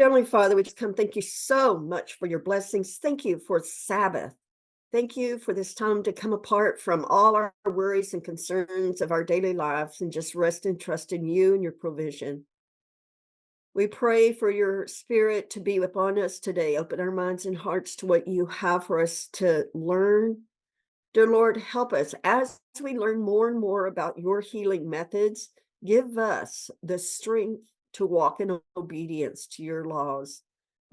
Heavenly Father, we just come. Thank you so much for your blessings. Thank you for Sabbath. Thank you for this time to come apart from all our worries and concerns of our daily lives and just rest and trust in you and your provision. We pray for your spirit to be upon us today. Open our minds and hearts to what you have for us to learn. Dear Lord, help us as we learn more and more about your healing methods. Give us the strength to walk in obedience to your laws.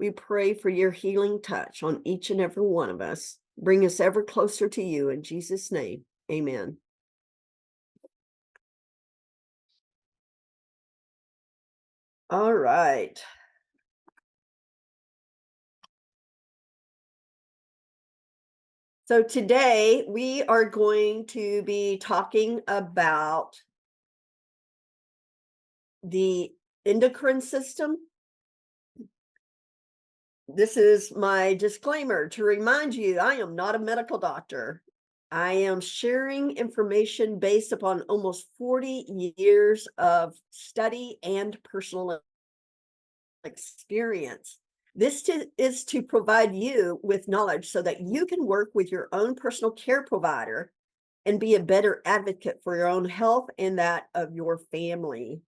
We pray for your healing touch on each and every one of us. Bring us ever closer to you in Jesus' name. Amen. All right. So today we are going to be talking about the endocrine system. This is my disclaimer to remind you, I am not a medical doctor. I am sharing information based upon almost 40 years of study and personal experience. Is to provide you with knowledge so that you can work with your own personal care provider and be a better advocate for your own health and that of your family.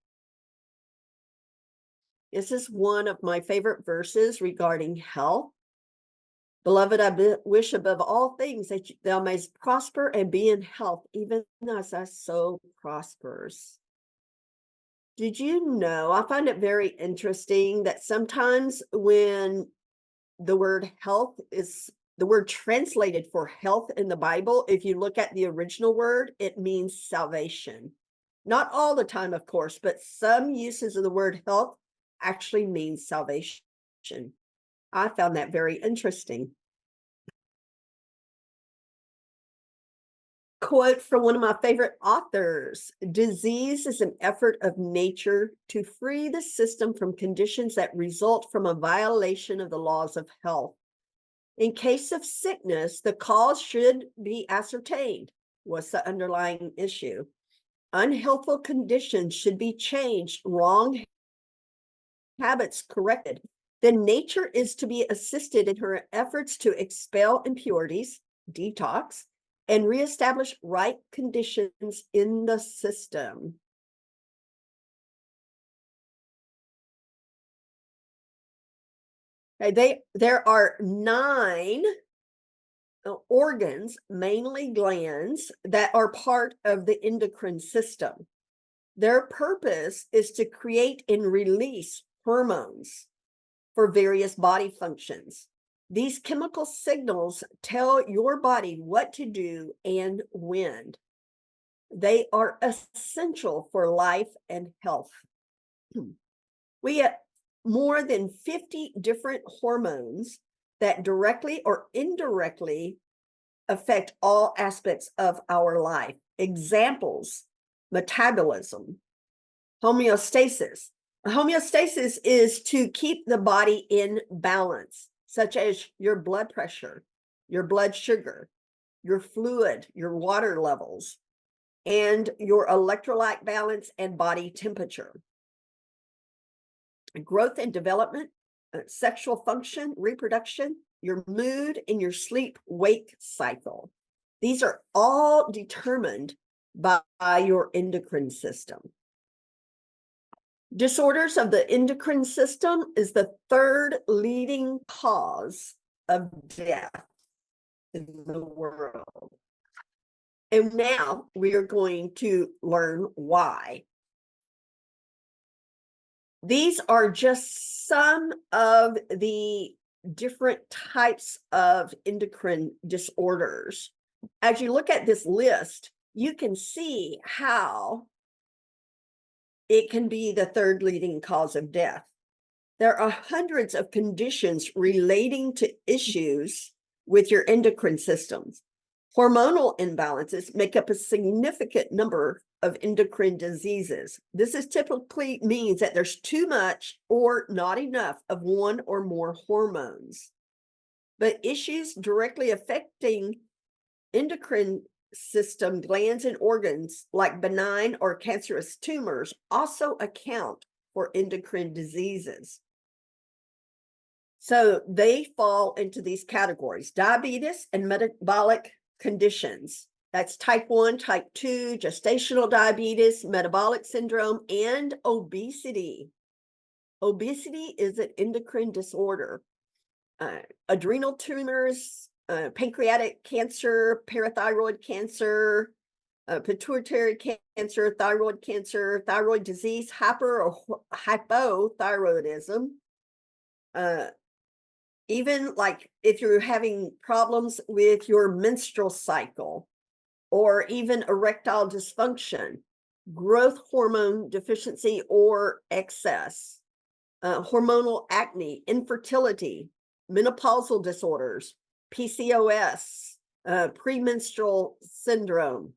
This is one of my favorite verses regarding health. Beloved, I wish above all things that thou mayst prosper and be in health, even as thy soul prospers. Did you know? I find it very interesting that sometimes when the word health is the word translated for health in the Bible, if you look at the original word, it means salvation. Not all the time, of course, but some uses of the word health actually means salvation. I found that very interesting. Quote from one of my favorite authors: disease is an effort of nature to free the system from conditions that result from a violation of the laws of health. In case of sickness, the cause should be ascertained. What's the underlying issue? Unhealthful conditions should be changed, wrong habits corrected. Then nature is to be assisted in her efforts to expel impurities, detox, and reestablish right conditions in the system. Okay, there are 9 organs, mainly glands, that are part of the endocrine system. Their purpose is to create and release hormones for various body functions. These chemical signals tell your body what to do and when. They are essential for life and health. We have more than 50 different hormones that directly or indirectly affect all aspects of our life. Examples: metabolism, homeostasis. Homeostasis is to keep the body in balance, such as your blood pressure, your blood sugar, your fluid, your water levels, and your electrolyte balance and body temperature. Growth and development, sexual function, reproduction, your mood, and your sleep-wake cycle. These are all determined by your endocrine system. Disorders of the endocrine system is the 3rd leading cause of death in the world. And now we are going to learn why. These are just some of the different types of endocrine disorders. As you look at this list, you can see how it can be the 3rd leading cause of death. There are hundreds of conditions relating to issues with your endocrine systems. Hormonal imbalances make up a significant number of endocrine diseases. This is typically means that there's too much or not enough of one or more hormones. But issues directly affecting endocrine system glands and organs, like benign or cancerous tumors, also account for endocrine diseases. So they fall into these categories: diabetes and metabolic conditions. That's type 1, type 2, gestational diabetes, metabolic syndrome, and obesity. Obesity is an endocrine disorder. Adrenal tumors, pancreatic cancer, parathyroid cancer, pituitary cancer, thyroid disease, hyper or hypothyroidism. Even like if you're having problems with your menstrual cycle, or even erectile dysfunction, growth hormone deficiency or excess, hormonal acne, infertility, menopausal disorders, PCOS, premenstrual syndrome,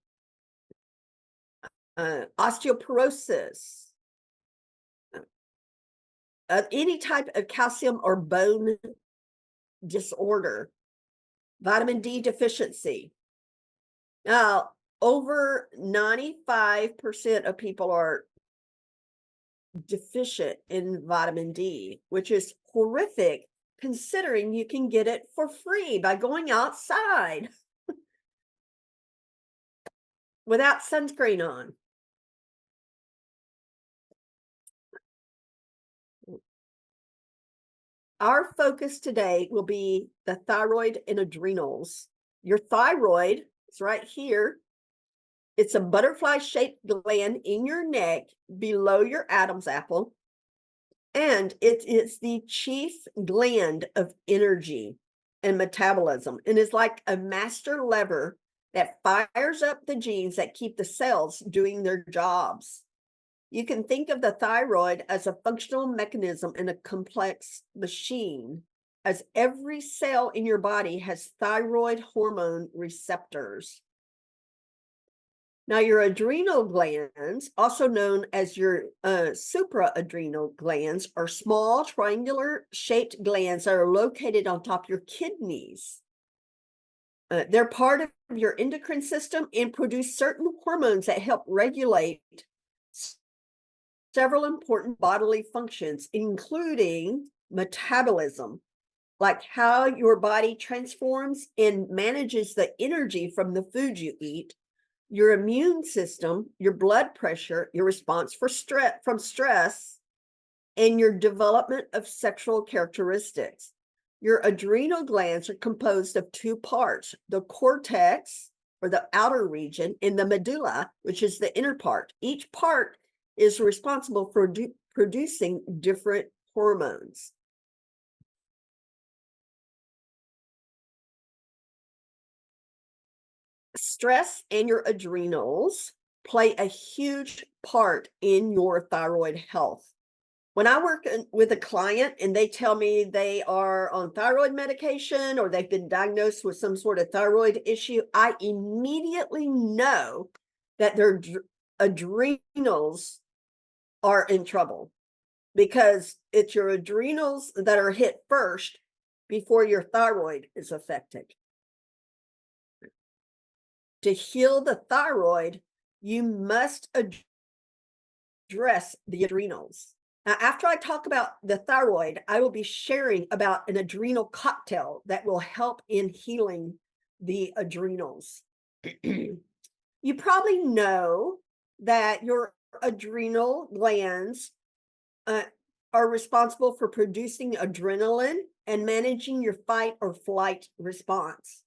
osteoporosis, any type of calcium or bone disorder, vitamin D deficiency. Now, over 95% of people are deficient in vitamin D, which is horrific considering you can get it for free by going outside without sunscreen on. Our focus today will be the thyroid and adrenals. Your thyroid is right here. It's a butterfly-shaped gland in your neck below your Adam's apple, and it is the chief gland of energy and metabolism, and is like a master lever that fires up the genes that keep the cells doing their jobs. You can think of the thyroid as a functional mechanism in a complex machine, as every cell in your body has thyroid hormone receptors. Now, your adrenal glands, also known as your supraadrenal glands, are small triangular-shaped glands that are located on top of your kidneys. They're part of your endocrine system and produce certain hormones that help regulate several important bodily functions, including metabolism, like how your body transforms and manages the energy from the food you eat, your immune system, your blood pressure, your response from stress, and your development of sexual characteristics. Your adrenal glands are composed of two parts: the cortex, or the outer region, and the medulla, which is the inner part. Each part is responsible for producing different hormones. Stress and your adrenals play a huge part in your thyroid health. When I work with a client and they tell me they are on thyroid medication or they've been diagnosed with some sort of thyroid issue, I immediately know that their adrenals are in trouble, because it's your adrenals that are hit first before your thyroid is affected. To heal the thyroid, you must address the adrenals. Now, after I talk about the thyroid, I will be sharing about an adrenal cocktail that will help in healing the adrenals. You probably know that your adrenal glands are responsible for producing adrenaline and managing your fight or flight response.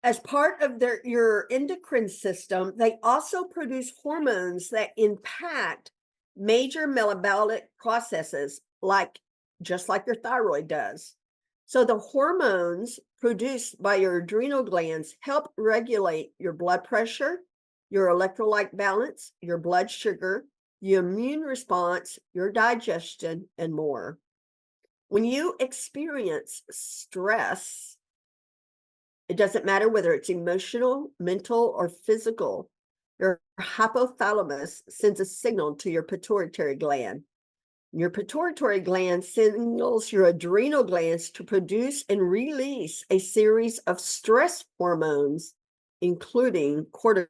As part of your endocrine system, they also produce hormones that impact major metabolic processes, just like your thyroid does. So the hormones produced by your adrenal glands help regulate your blood pressure, your electrolyte balance, your blood sugar, your immune response, your digestion, and more. When you experience stress, it doesn't matter whether it's emotional, mental, or physical, your hypothalamus sends a signal to your pituitary gland. Your pituitary gland signals your adrenal glands to produce and release a series of stress hormones, including cortisol.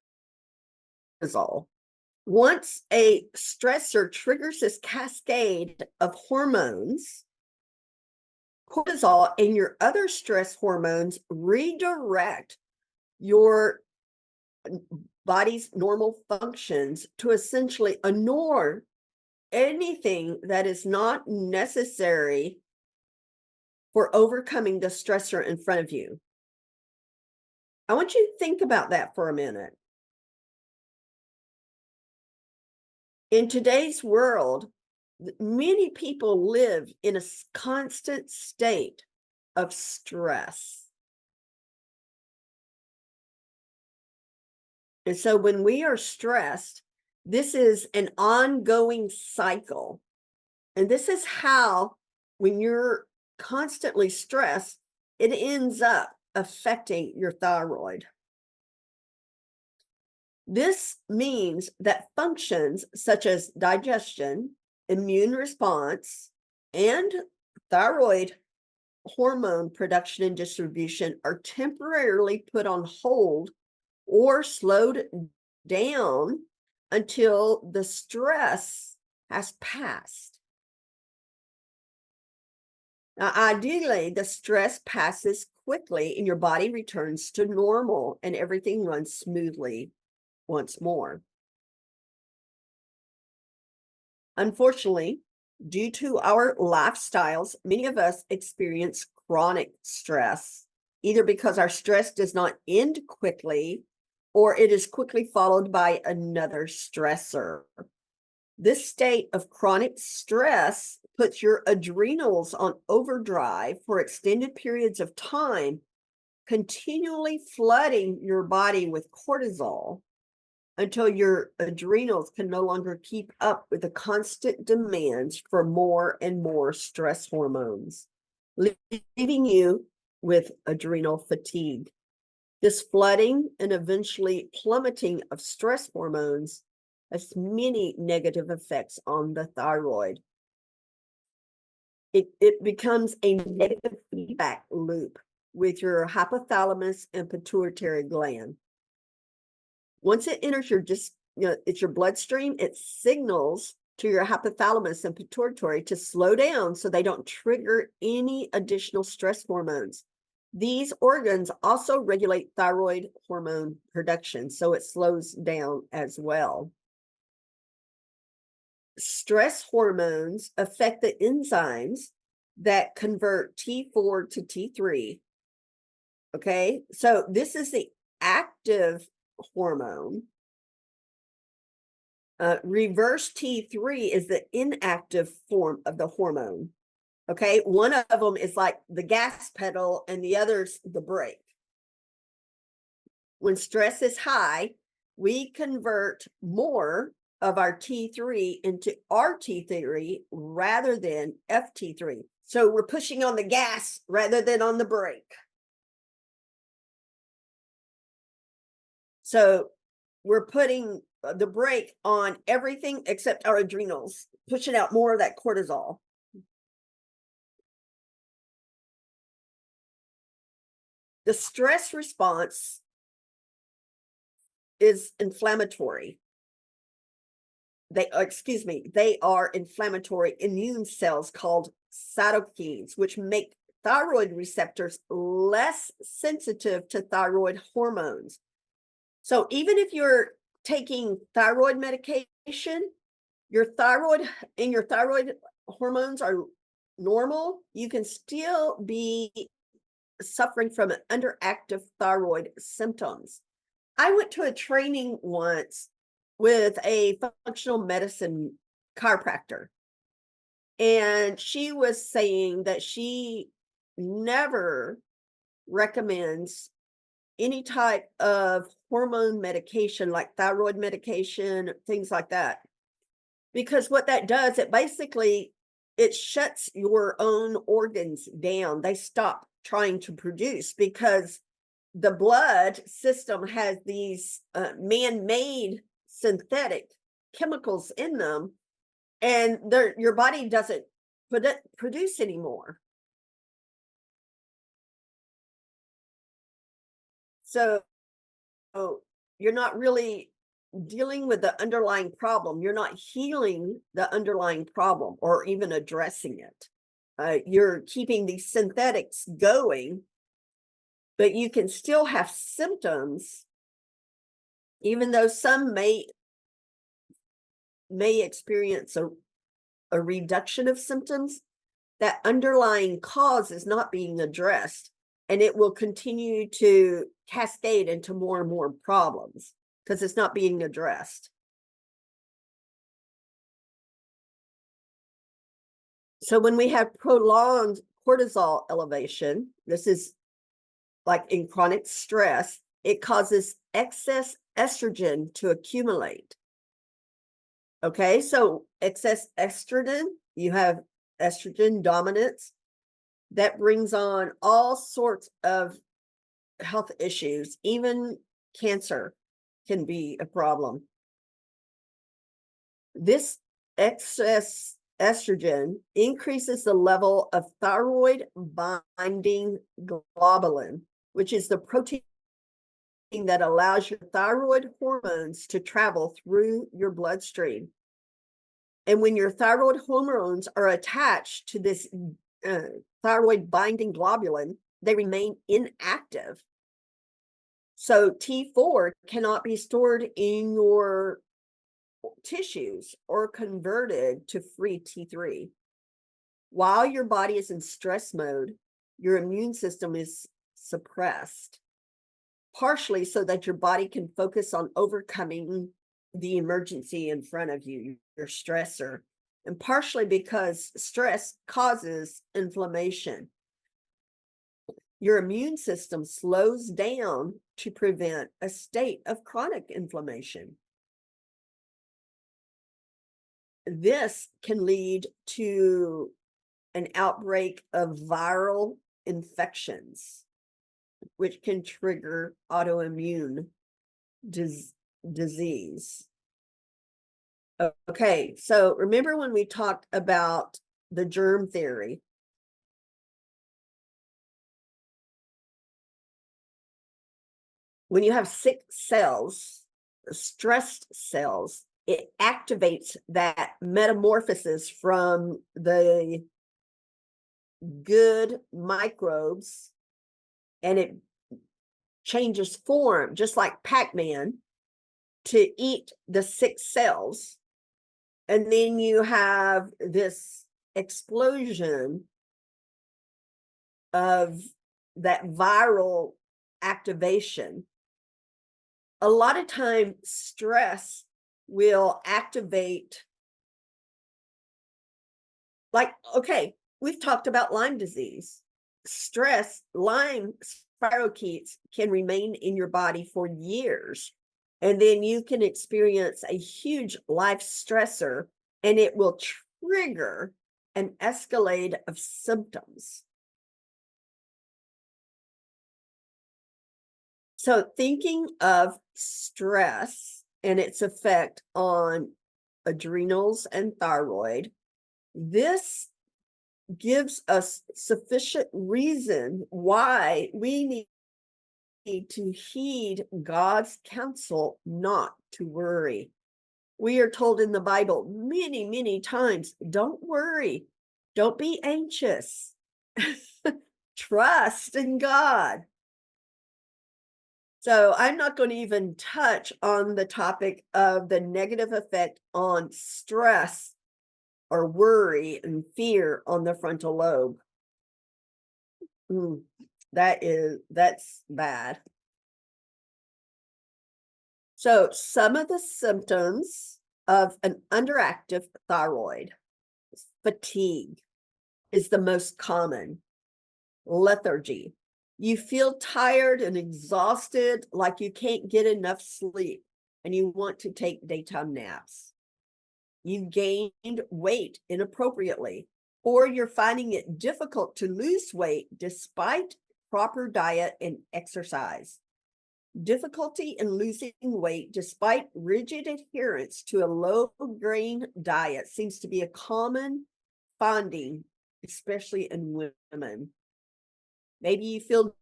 Once a stressor triggers this cascade of hormones, cortisol and your other stress hormones redirect your body's normal functions to essentially ignore anything that is not necessary for overcoming the stressor in front of you. I want you to think about that for a minute. In today's world, many people live in a constant state of stress. And so when we are stressed, this is an ongoing cycle. And this is how, when you're constantly stressed, it ends up affecting your thyroid. This means that functions such as digestion, immune response, and thyroid hormone production and distribution are temporarily put on hold or slowed down until the stress has passed. Now, ideally, the stress passes quickly and your body returns to normal and everything runs smoothly once more. Unfortunately, due to our lifestyles, many of us experience chronic stress, either because our stress does not end quickly or it is quickly followed by another stressor. This state of chronic stress puts your adrenals on overdrive for extended periods of time, continually flooding your body with cortisol until your adrenals can no longer keep up with the constant demands for more and more stress hormones, leaving you with adrenal fatigue. This flooding and eventually plummeting of stress hormones has many negative effects on the thyroid. It becomes a negative feedback loop with your hypothalamus and pituitary gland. Once it enters it's your bloodstream, it signals to your hypothalamus and pituitary to slow down so they don't trigger any additional stress hormones. These organs also regulate thyroid hormone production, so it slows down as well. Stress hormones affect the enzymes that convert T4 to T3. Okay, so this is the active hormone. Reverse T3 is the inactive form of the hormone. Okay, one of them is like the gas pedal and the other's the brake. When stress is high, we convert more of our T3 into RT3 rather than FT3. So we're pushing on the gas rather than on the brake. So we're putting the brake on everything except our adrenals, pushing out more of that cortisol. The stress response is inflammatory. They are inflammatory immune cells called cytokines, which make thyroid receptors less sensitive to thyroid hormones. So even if you're taking thyroid medication, your thyroid hormones are normal, you can still be suffering from underactive thyroid symptoms. I went to a training once with a functional medicine chiropractor, and she was saying that she never recommends any type of hormone medication like thyroid medication, things like that. Because what that does, it shuts your own organs down. They stop trying to produce because the blood system has these man-made synthetic chemicals in them, and your body doesn't produce anymore. So you're not really dealing with the underlying problem. You're not healing the underlying problem or even addressing it. You're keeping these synthetics going, but you can still have symptoms, even though some may experience a reduction of symptoms. That underlying cause is not being addressed, and it will continue to cascade into more and more problems because it's not being addressed. So when we have prolonged cortisol elevation, this is like in chronic stress, it causes excess estrogen to accumulate. Okay, so excess estrogen, you have estrogen dominance that brings on all sorts of health issues, even cancer can be a problem. This excess estrogen increases the level of thyroid binding globulin, which is the protein that allows your thyroid hormones to travel through your bloodstream. And when your thyroid hormones are attached to this thyroid binding globulin, they remain inactive. So T4 cannot be stored in your tissues or converted to free T3. While your body is in stress mode, your immune system is suppressed, partially so that your body can focus on overcoming the emergency in front of you, your stressor, and partially because stress causes inflammation. Your immune system slows down to prevent a state of chronic inflammation. This can lead to an outbreak of viral infections, which can trigger autoimmune disease. Okay, so remember when we talked about the germ theory? When you have sick cells, stressed cells, it activates that metamorphosis from the good microbes, and it changes form, just like Pac-Man, to eat the sick cells. And then you have this explosion of that viral activation. A lot of time, stress will activate, like, okay, we've talked about Lyme disease. Stress, Lyme spirochetes can remain in your body for years. And then you can experience a huge life stressor, and it will trigger an escalade of symptoms. So thinking of stress and its effect on adrenals and thyroid, this gives us sufficient reason why we need to heed God's counsel not to worry. We are told in the Bible many, many times, don't worry, don't be anxious, trust in God. So I'm not going to even touch on the topic of the negative effect on stress or worry and fear on the frontal lobe. That's bad. So some of the symptoms of an underactive thyroid, fatigue is the most common, lethargy. You feel tired and exhausted, like you can't get enough sleep, and you want to take daytime naps. You've gained weight inappropriately, or you're finding it difficult to lose weight despite proper diet and exercise. Difficulty in losing weight despite rigid adherence to a low-grain diet seems to be a common finding, especially in women. Maybe you feel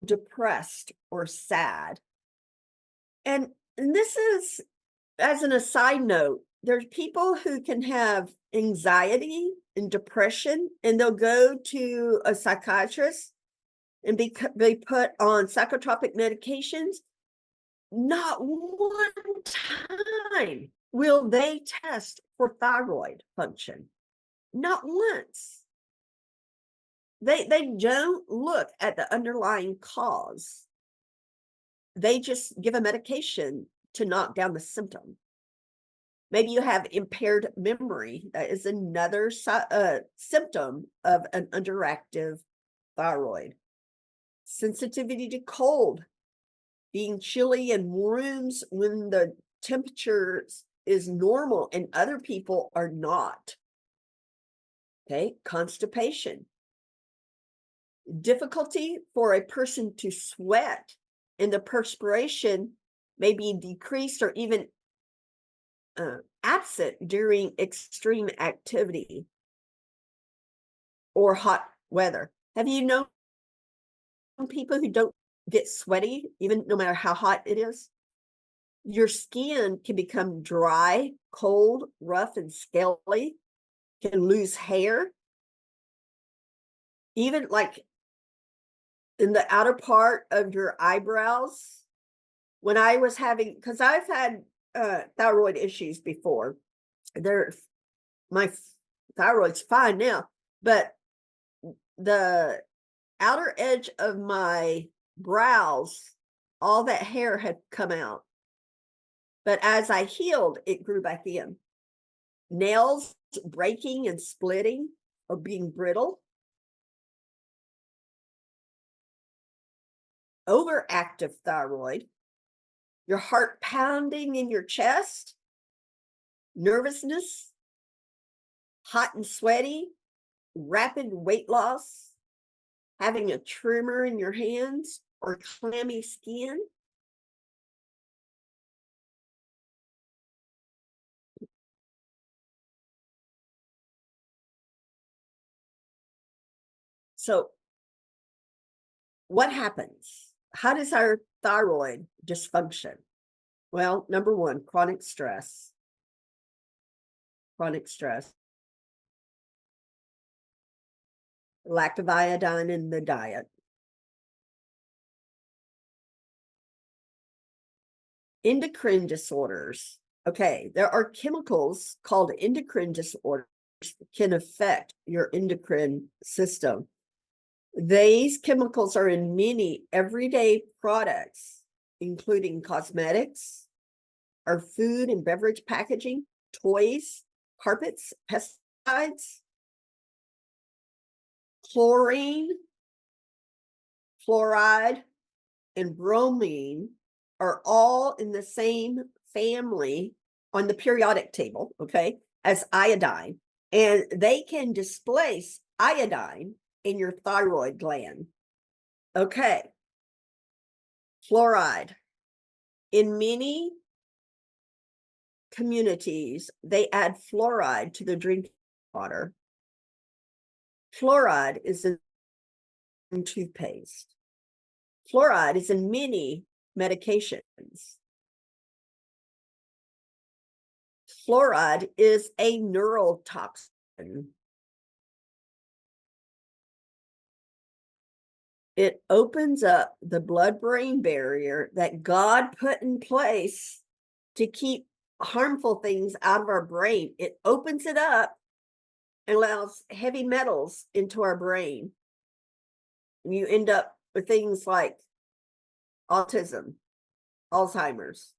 depressed or sad. And And this is, as an aside note, there's people who can have anxiety and depression, and they'll go to a psychiatrist and be put on psychotropic medications. Not one time will they test for thyroid function. Not once. They don't look at the underlying cause. They just give a medication to knock down the symptom. Maybe you have impaired memory. That is another symptom of an underactive thyroid. Sensitivity to cold, being chilly in rooms when the temperature is normal and other people are not. Okay, constipation. Difficulty for a person to sweat, and the perspiration may be decreased or even absent during extreme activity or hot weather. Have you known people who don't get sweaty, even no matter how hot it is? Your skin can become dry, cold, rough, and scaly, can lose hair, even like in the outer part of your eyebrows. When I was having, because I've had thyroid issues before, they're my thyroid's fine now, but the outer edge of my brows, all that hair had come out. But as I healed, it grew back in. Nails breaking and splitting or being brittle. Overactive thyroid. Your heart pounding in your chest. Nervousness. Hot and sweaty. Rapid weight loss. Having a tremor in your hands or clammy skin. So what happens? How does our thyroid dysfunction? Well, number one, chronic stress. Chronic stress. Lack of iodine in the diet. Endocrine disorders. Okay, there are chemicals called endocrine disorders that can affect your endocrine system. These chemicals are in many everyday products, including cosmetics, our food and beverage packaging, toys, carpets, pesticides, chlorine, fluoride, and bromine are all in the same family on the periodic table, okay, as iodine, and they can displace iodine in your thyroid gland. Okay, fluoride. In many communities, they add fluoride to the drinking water. Fluoride is in toothpaste. Fluoride is in many medications. Fluoride is a neurotoxin. It opens up the blood-brain barrier that God put in place to keep harmful things out of our brain. It opens it up and allows heavy metals into our brain. And you end up with things like autism, Alzheimer's.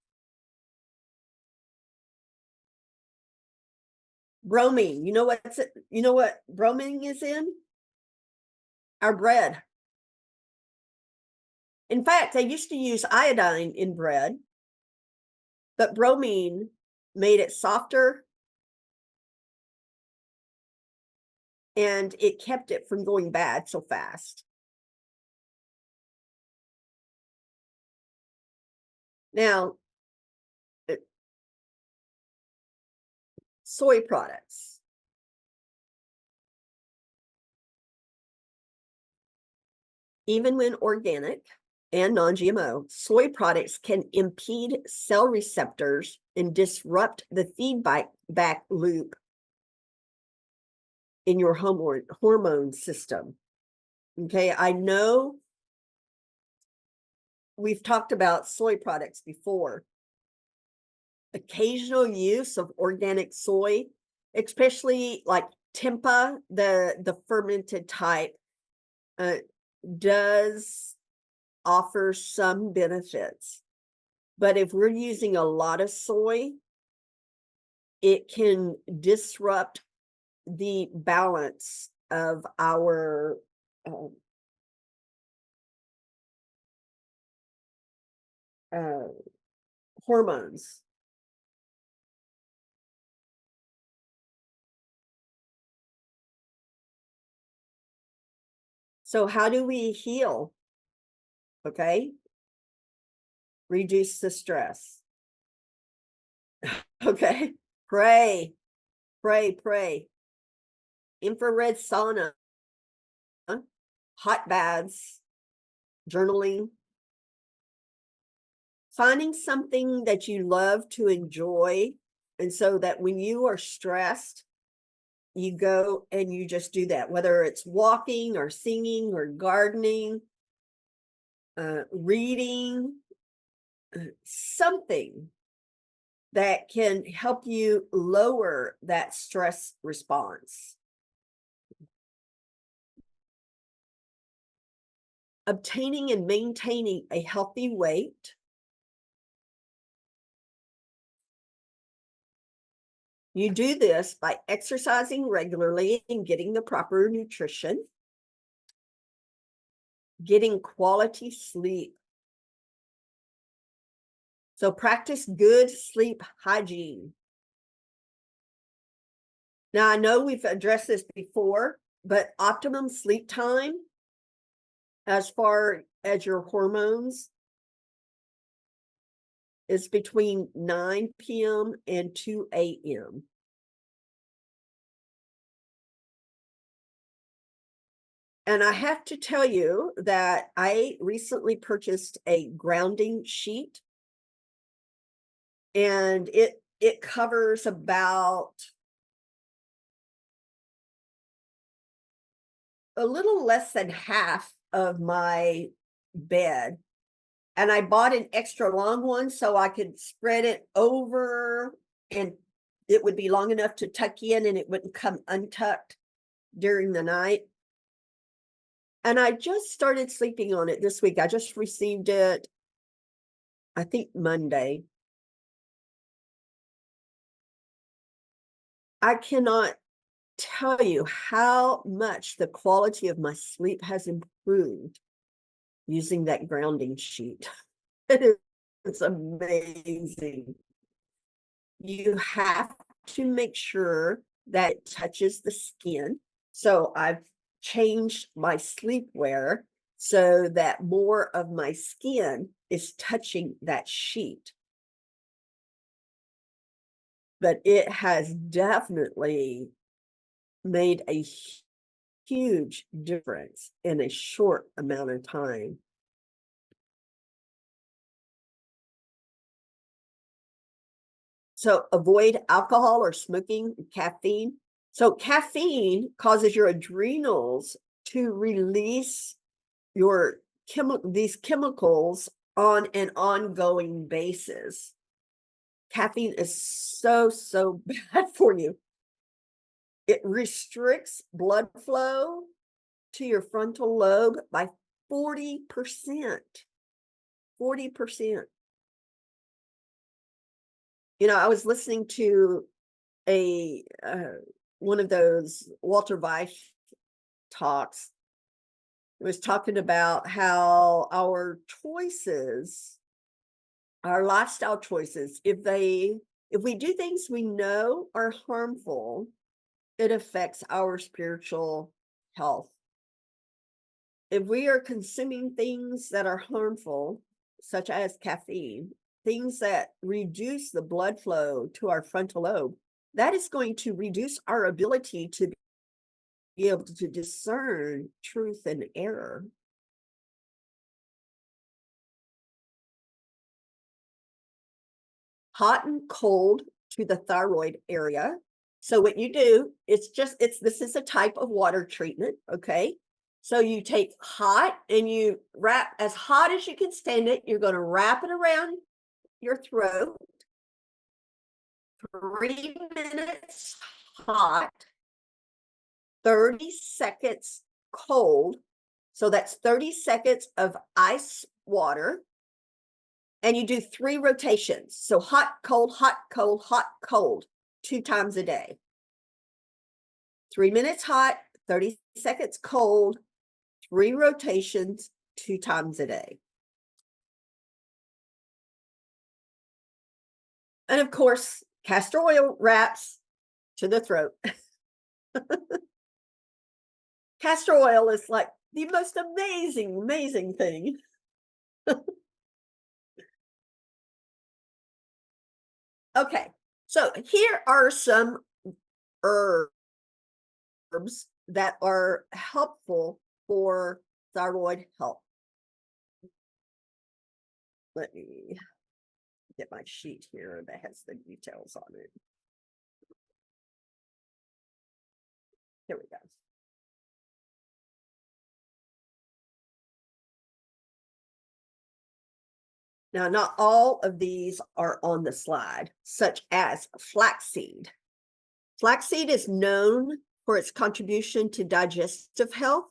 Bromine, you know what bromine is in? Our bread. In fact, they used to use iodine in bread, but bromine made it softer and it kept it from going bad so fast. Now, soy products. Even when organic, and non-GMO, soy products can impede cell receptors and disrupt the feedback loop in your hormone system. Okay, I know we've talked about soy products before. Occasional use of organic soy, especially like tempeh, the fermented type, uh, does offer some benefits. But if we're using a lot of soy, it can disrupt the balance of our uh, hormones. So how do we heal? Okay, reduce the stress. Okay, pray, pray, pray. Infrared sauna, hot baths, journaling, finding something that you love to enjoy. And so that when you are stressed, you go and you just do that, whether it's walking or singing or gardening, reading, something that can help you lower that stress response. Obtaining and maintaining a healthy weight. You do this by exercising regularly and getting the proper nutrition, getting quality sleep. So practice good sleep hygiene. Now, I know we've addressed this before, but optimum sleep time, as far as your hormones, is between 9 p.m. and 2 a.m. And I have to tell you that I recently purchased a grounding sheet, and it covers about a little less than half of my bed. And I bought an extra long one so I could spread it over, and it would be long enough to tuck in and it wouldn't come untucked during the night. And I just started sleeping on it this week. I just received it, I think Monday. I cannot tell you how much the quality of my sleep has improved using that grounding sheet. It's amazing. You have to make sure that it touches the skin. So I've changed my sleepwear so that more of my skin is touching that sheet. But it has definitely made a huge difference in a short amount of time. So avoid alcohol or smoking, caffeine. So caffeine causes your adrenals to release these chemicals on an ongoing basis. Caffeine is so bad for you. It restricts blood flow to your frontal lobe by 40%. 40%. I was listening to a one of those Walter Weiss talks. It was talking about how our choices, our lifestyle choices, if we do things we know are harmful, it affects our spiritual health. If we are consuming things that are harmful, such as caffeine, things that reduce the blood flow to our frontal lobe, that is going to reduce our ability to be able to discern truth and error. hot and cold to the thyroid area. So what you do, this is a type of water treatment, okay? So you take hot and you wrap as hot as you can stand it. You're going to wrap it around your throat, 3 minutes hot, 30 seconds cold. So that's 30 seconds of ice water. And you do 3 rotations. So hot, cold, hot, cold, hot, cold, 2 times a day. 3 minutes hot, 30 seconds cold, 3 rotations, 2 times a day. And of course, castor oil wraps to the throat. Castor oil is like the most amazing, amazing thing. Okay, so here are some herbs that are helpful for thyroid health. Let me get my sheet here that has the details on it. Here we go. Now, not all of these are on the slide, such as flaxseed. Flaxseed is known for its contribution to digestive health.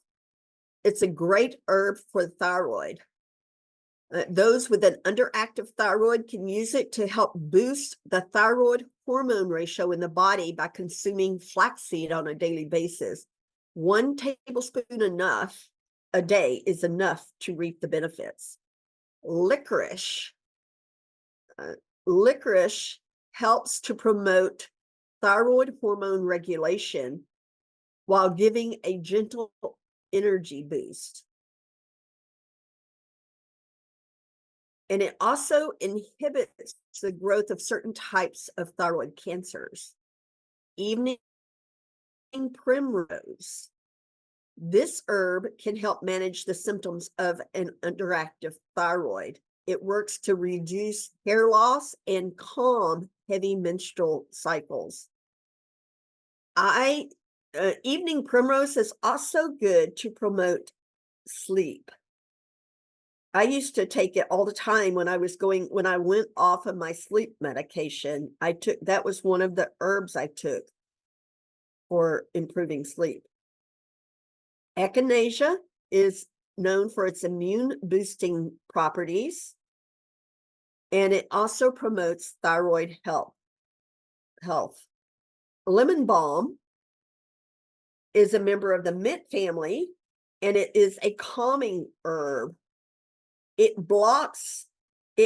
It's a great herb for the thyroid. Those with an underactive thyroid can use it to help boost the thyroid hormone ratio in the body by consuming flaxseed on a daily basis. 1 tablespoon a day is enough to reap the benefits. Licorice. Licorice helps to promote thyroid hormone regulation while giving a gentle energy boost. And it also inhibits the growth of certain types of thyroid cancers. Evening primrose. This herb can help manage the symptoms of an underactive thyroid. It works to reduce hair loss and calm heavy menstrual cycles. Evening primrose is also good to promote sleep. I used to take it all the time when I went off of my sleep medication. That was one of the herbs I took for improving sleep. Echinacea is known for its immune boosting properties, and it also promotes thyroid health. Lemon balm is a member of the mint family, and it is a calming herb. It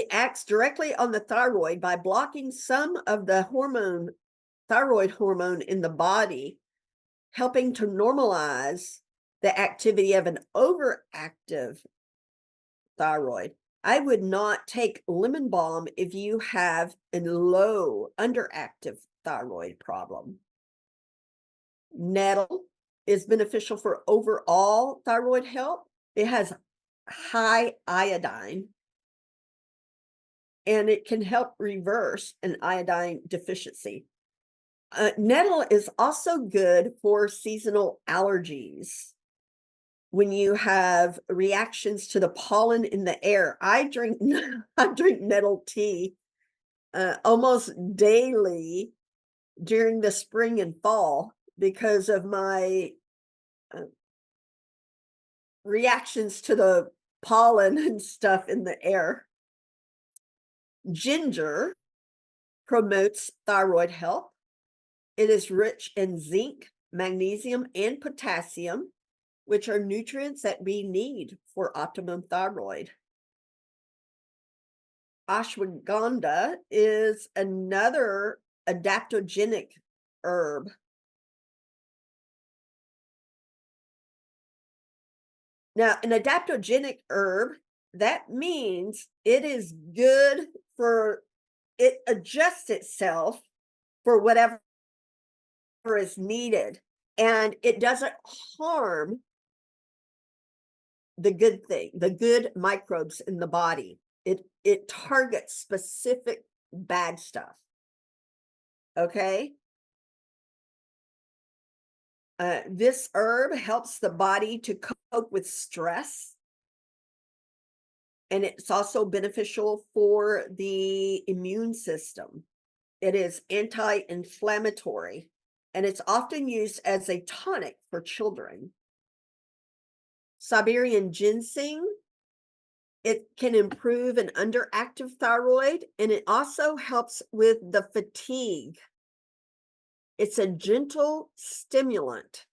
acts directly on the thyroid by blocking some of the thyroid hormone in the body, helping to normalize the activity of an overactive thyroid. I would not take lemon balm if you have a low underactive thyroid problem. Nettle is beneficial for overall thyroid health. It has high iodine, and it can help reverse an iodine deficiency. Nettle is also good for seasonal allergies. When you have reactions to the pollen in the air, I drink nettle tea almost daily during the spring and fall because of my reactions to the pollen and stuff in the air. Ginger promotes thyroid health. It is rich in zinc, magnesium, and potassium, which are nutrients that we need for optimum thyroid. Ashwagandha is another adaptogenic herb. Now, an adaptogenic herb, that means it is good it adjusts itself for whatever is needed, and it doesn't harm the good microbes in the body. It targets specific bad stuff. Okay. This herb helps the body to cope with stress, and it's also beneficial for the immune system. It is anti-inflammatory, and it's often used as a tonic for children. Siberian ginseng, it can improve an underactive thyroid, and it also helps with the fatigue. It's a gentle stimulant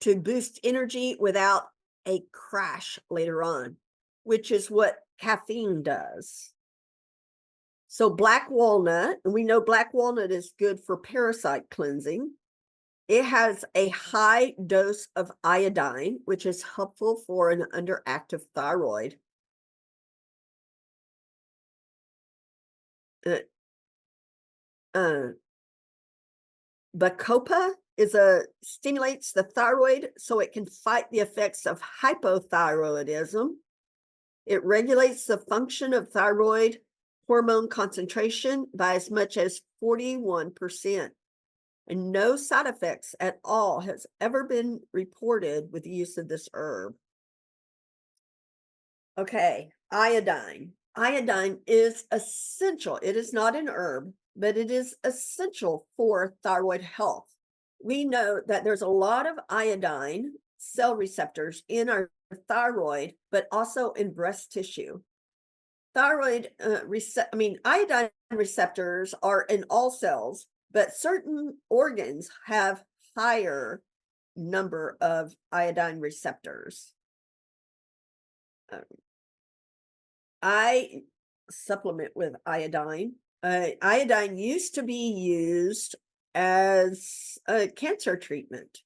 to boost energy without a crash later on, which is what caffeine does. So black walnut, and we know black walnut is good for parasite cleansing. It has a high dose of iodine, which is helpful for an underactive thyroid. Uh, uh, Bacopa stimulates the thyroid so it can fight the effects of hypothyroidism. It regulates the function of thyroid hormone concentration by as much as 41%. And no side effects at all has ever been reported with the use of this herb. Okay, iodine. Iodine is essential. It is not an herb, but it is essential for thyroid health. We know that there's a lot of iodine cell receptors in our thyroid, but also in breast tissue. Iodine receptors are in all cells, but certain organs have higher number of iodine receptors. I supplement with iodine. Iodine used to be used as a cancer treatment.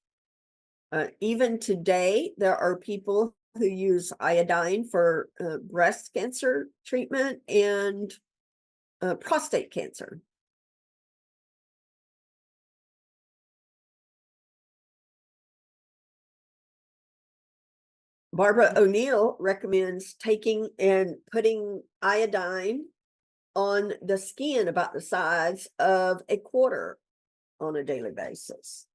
Even today, there are people who use iodine for breast cancer treatment and prostate cancer. Barbara O'Neill recommends taking and putting iodine on the skin about the size of a quarter on a daily basis.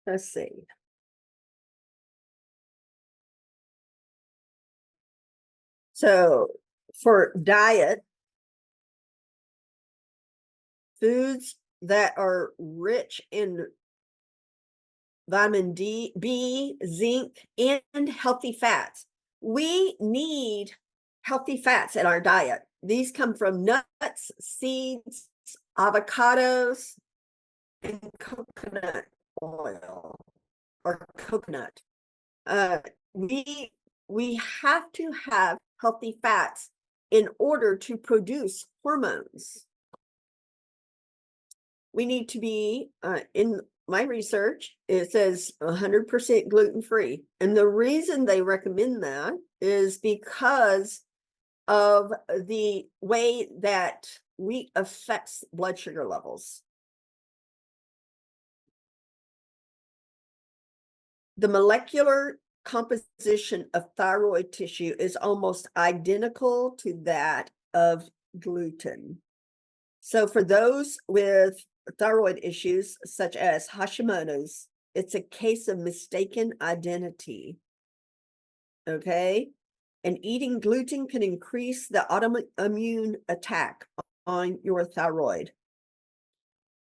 Let's see. So for diet, foods that are rich in vitamin D, B, zinc, and healthy fats. We need healthy fats in our diet. These come from nuts, seeds, avocados, and coconut oil or coconut. Uh, we we have to have healthy fats in order to produce hormones. We need to be in my research, it says 100% gluten-free. And the reason they recommend that is because of the way that wheat affects blood sugar levels. The molecular composition of thyroid tissue is almost identical to that of gluten. So for those with thyroid issues such as Hashimoto's, it's a case of mistaken identity. Okay. And eating gluten can increase the autoimmune attack on your thyroid.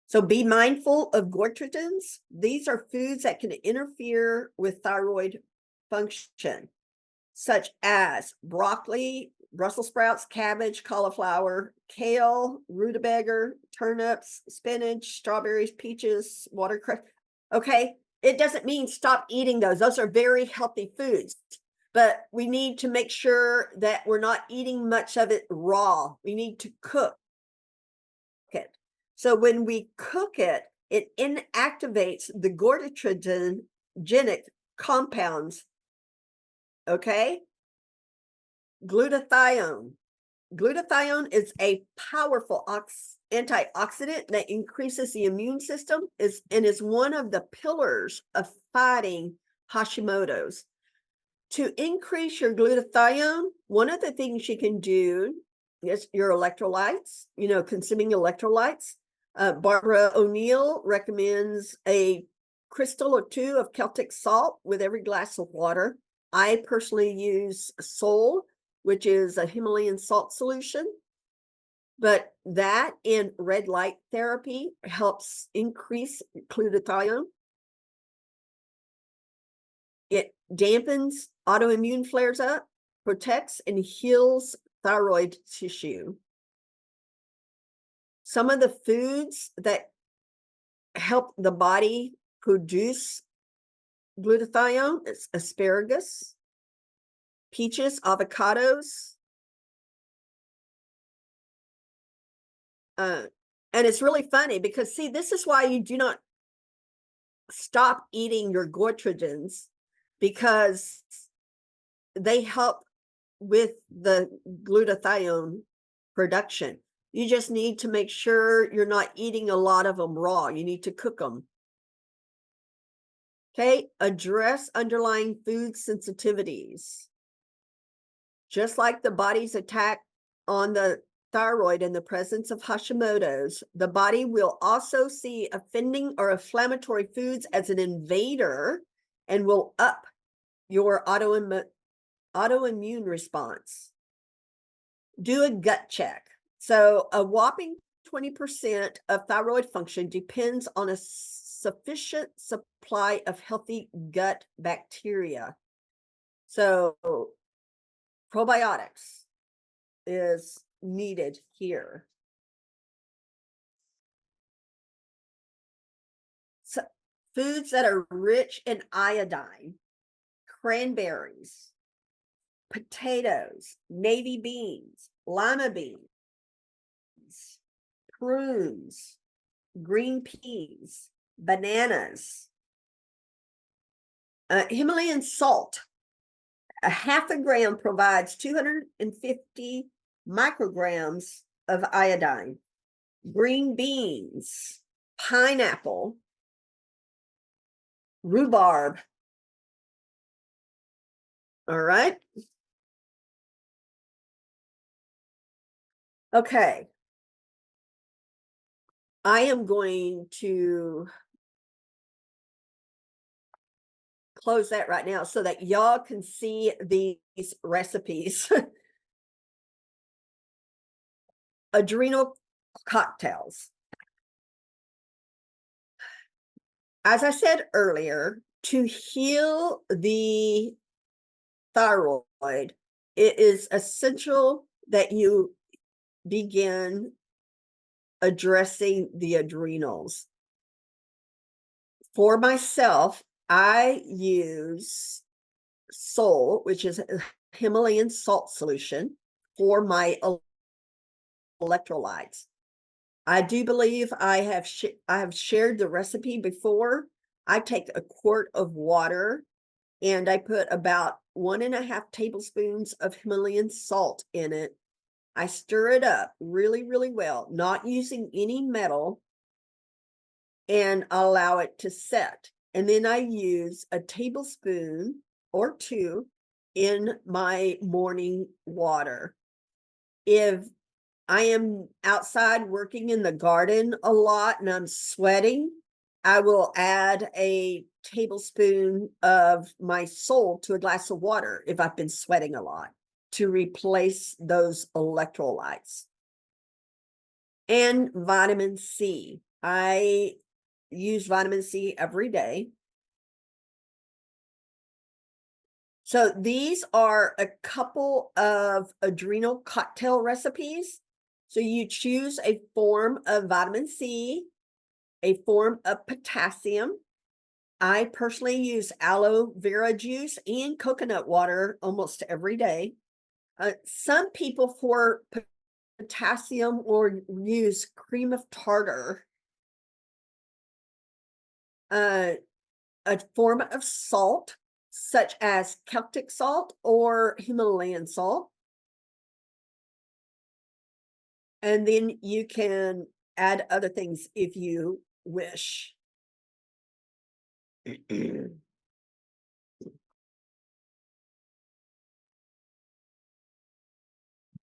So be mindful of goitrogens. These are foods that can interfere with thyroid function, such as broccoli, Brussels sprouts, cabbage, cauliflower, kale, rutabaga, turnips, spinach, strawberries, peaches, watercress. Okay, it doesn't mean stop eating those. Those are very healthy foods, but we need to make sure that we're not eating much of it raw. We need to cook it. So when we cook it, it inactivates the goitrogenic compounds. Okay, glutathione. Glutathione is a powerful antioxidant that increases the immune system and is one of the pillars of fighting Hashimoto's. To increase your glutathione, one of the things you can do is your electrolytes, consuming electrolytes. Barbara O'Neill recommends a crystal or two of Celtic salt with every glass of water. I personally use Sol, which is a Himalayan salt solution. But that and red light therapy helps increase glutathione. It dampens autoimmune flares up, protects and heals thyroid tissue. Some of the foods that help the body produce glutathione is asparagus, peaches, avocados. And it's really funny because, see, this is why you do not stop eating your goitrogens, because they help with the glutathione production. You just need to make sure you're not eating a lot of them raw. You need to cook them. Okay, address underlying food sensitivities. Just like the body's attack on the thyroid in the presence of Hashimoto's, the body will also see offending or inflammatory foods as an invader and will up your autoimmune response. Do a gut check. So a whopping 20% of thyroid function depends on a sufficient supply of healthy gut bacteria. So probiotics is needed here. So foods that are rich in iodine: cranberries, potatoes, navy beans, lima beans, prunes, green peas, bananas, Himalayan salt. A half a gram provides 250 micrograms of iodine. Green beans, pineapple, rhubarb. All right. Okay. I am going to close that right now so that y'all can see these recipes. Adrenal cocktails. As I said earlier, to heal the thyroid, it is essential that you begin addressing the adrenals. For myself, I use Sol, which is a Himalayan salt solution, for my electrolytes. I do believe I have shared the recipe before. I take a quart of water and I put about 1.5 tablespoons of Himalayan salt in it. I stir it up really, really well, not using any metal, and allow it to set. And then I use a tablespoon or two in my morning water. If I am outside working in the garden a lot and I'm sweating, I will add a tablespoon of my Sol to a glass of water if I've been sweating a lot, to replace those electrolytes. And vitamin C. I use vitamin C every day. So these are a couple of adrenal cocktail recipes. So you choose a form of vitamin C, a form of potassium. I personally use aloe vera juice and coconut water almost every day. Some people for potassium or use cream of tartar. A form of salt, such as Celtic salt or Himalayan salt. And then you can add other things if you wish.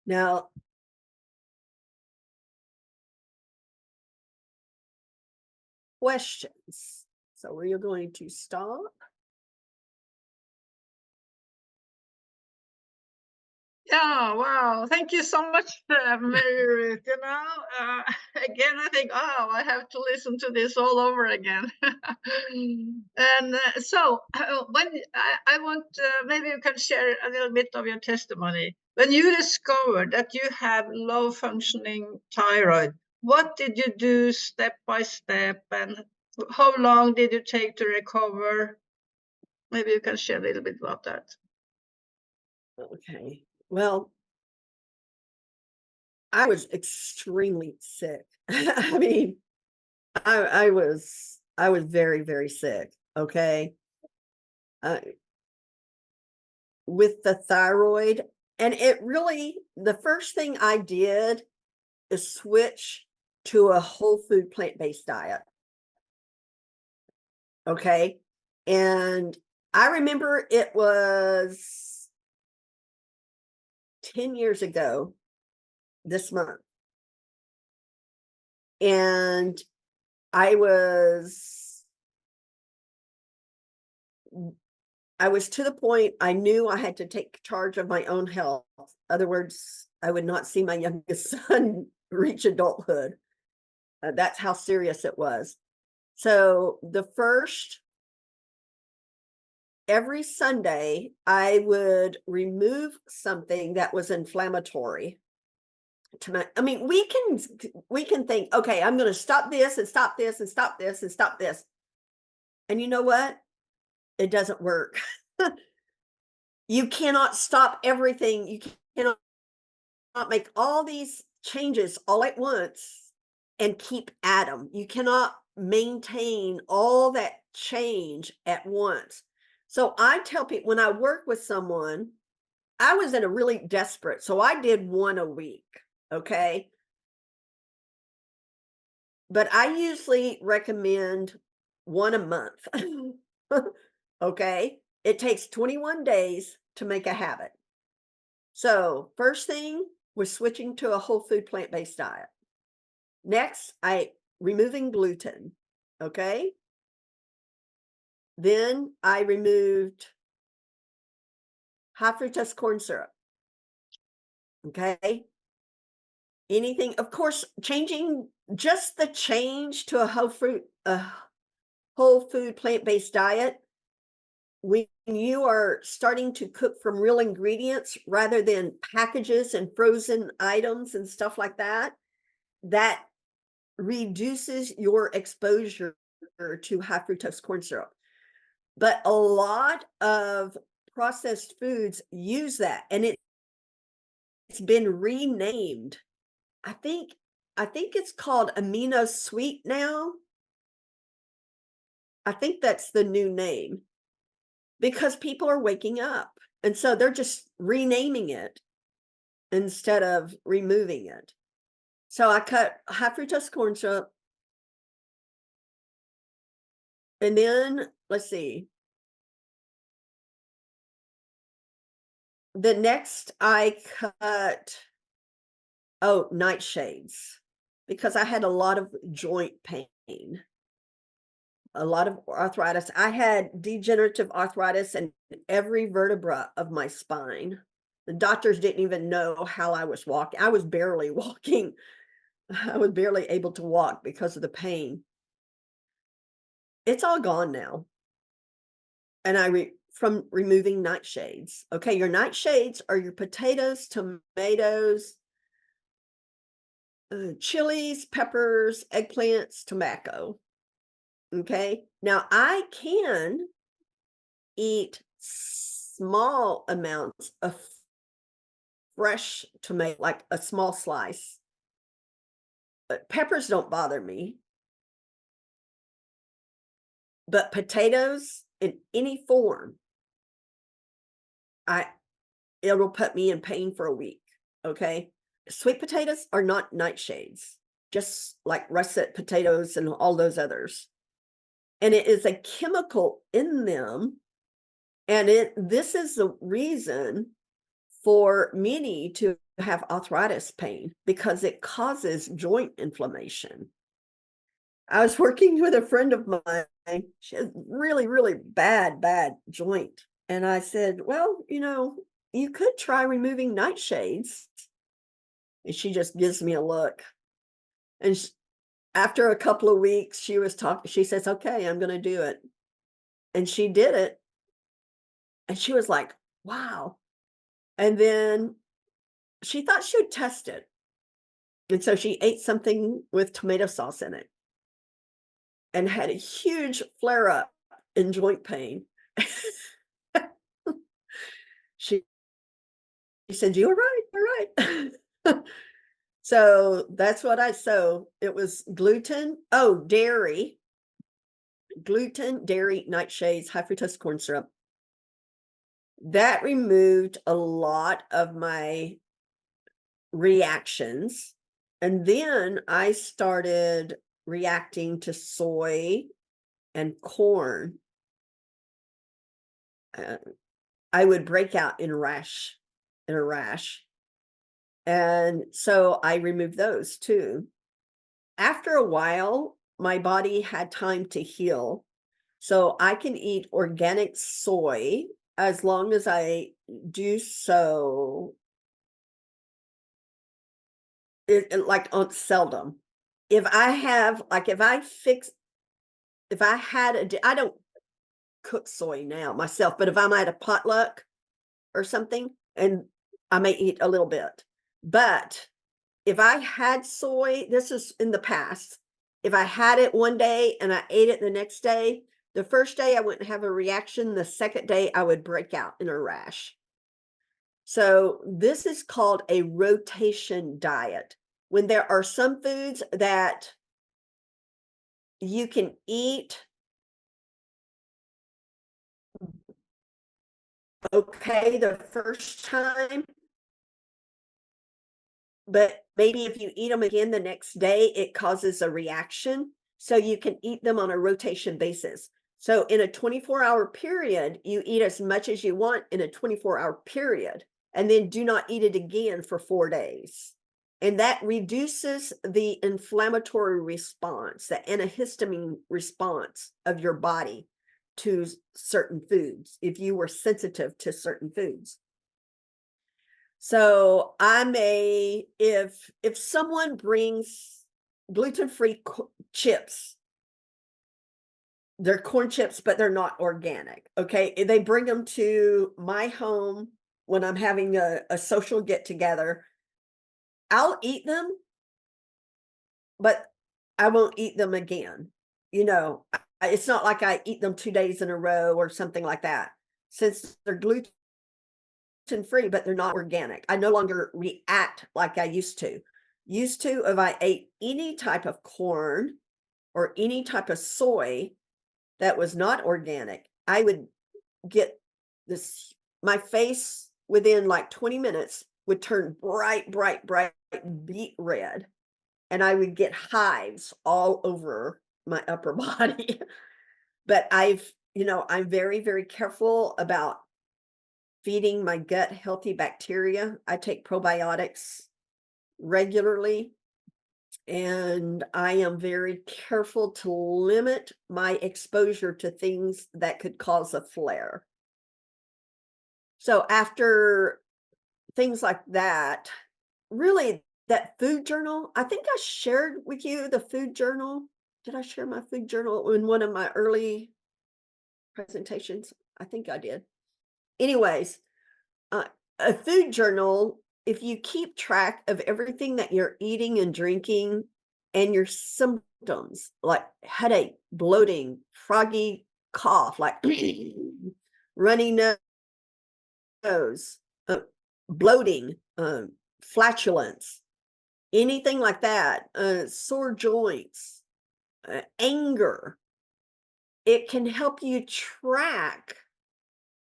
Now, questions. So we are going to stop. Yeah, wow. Thank you so much, Maryruth. Again, I think, oh, I have to listen to this all over again. And I want, maybe you can share a little bit of your testimony. When you discovered that you have low functioning thyroid, what did you do step by step, and how long did you take to recover? Maybe you can share a little bit about that. Okay. Well, I was extremely sick. I mean, I was very, very sick. Okay. Uh, with the thyroid. And it really, the first thing I did is switch to a whole food plant-based diet. Okay. And I remember it was 10 years ago this month. And I was I was to the point I knew I had to take charge of my own health. Other words, I would not see my youngest son reach adulthood. That's how serious it was. So every Sunday, I would remove something that was inflammatory to my, I mean, we can think, okay, I'm going to stop this and stop this and stop this and stop this. And you know what? It doesn't work. You cannot stop everything. You cannot make all these changes all at once and keep at them. You cannot maintain all that change at once. So I tell people when I work with someone, I was in a really desperate, so I did one a week. Okay. But I usually recommend one a month. Okay. It takes 21 days to make a habit. So, first thing was switching to a whole food plant-based diet. Next, I removing gluten. Okay. Then I removed high fructose corn syrup. Okay. Anything, of course, changing just the change to a whole food plant-based diet. When you are starting to cook from real ingredients rather than packages and frozen items and stuff like that, that reduces your exposure to high fructose corn syrup. But a lot of processed foods use that, and it's been renamed. I think I think it's called amino sweet now. I think that's the new name because people are waking up. And so they're just renaming it instead of removing it. So I cut high fructose corn syrup, and then let's see. The next I cut nightshades because I had a lot of joint pain, a lot of arthritis. I had degenerative arthritis in every vertebra of my spine. The doctors didn't even know how I was walking. I was barely walking. I was barely able to walk because of the pain. It's all gone now. And from removing nightshades. Okay, your nightshades are your potatoes, tomatoes, chilies, peppers, eggplants, tobacco. Okay. Now I can eat small amounts of fresh tomato, like a small slice. But peppers don't bother me, but potatoes in any form, I it'll put me in pain for a week. Okay. Sweet potatoes are not nightshades, just like russet potatoes and all those others. And it is a chemical in them. And this is the reason for many to have arthritis pain because it causes joint inflammation. I was working with a friend of mine. She has really, really bad joint. And I said, well, you could try removing nightshades. And she just gives me a look. And after a couple of weeks, she says, okay, I'm going to do it. And she did it. And she was like, wow. And then she thought she would test it. And so she ate something with tomato sauce in it and had a huge flare up in joint pain. She said, "You were right, you're right." So that's so it was gluten, dairy, nightshades, high fructose corn syrup. That removed a lot of my reactions. And then I started reacting to soy and corn. Uh, I would break out in a rash. And so I removed those too. After a while, my body had time to heal. So I can eat organic soy as long as I do so like on seldom. If I have like if I had I don't cook soy now myself, but if I'm at a potluck or something, and I may eat a little bit. But if I had soy, this is in the past, if I had it one day and I ate it the next day, the first day I wouldn't have a reaction. The second day I would break out in a rash. So this is called a rotation diet. When there are some foods that you can eat okay the first time, but maybe if you eat them again the next day, it causes a reaction. So you can eat them on a rotation basis. So in a 24-hour period, you eat as much as you want in a 24-hour period, and then do not eat it again for 4 days. And that reduces the inflammatory response, the antihistamine response of your body to certain foods, if you were sensitive to certain foods. So if someone brings gluten-free chips, they're corn chips, but they're not organic. Okay. They bring them to my home when I'm having a social get together. I'll eat them, but I won't eat them again. It's not like I eat them 2 days in a row or something like that. Since they're gluten-free, but they're not organic, I no longer react like I used to. If I ate any type of corn or any type of soy that was not organic, I would get this, my face within like 20 minutes would turn bright beet red. And I would get hives all over my upper body. But I'm very, very careful about feeding my gut healthy bacteria. I take probiotics regularly, and I am very careful to limit my exposure to things that could cause a flare. So after things like that, really that food journal, I think I shared with you the food journal. Did I share my food journal in one of my early presentations? I think I did. Anyways, uh, a food journal, if you keep track of everything that you're eating and drinking and your symptoms like headache, bloating, froggy cough, like runny nose, bloating, flatulence, anything like that, sore joints, anger, it can help you track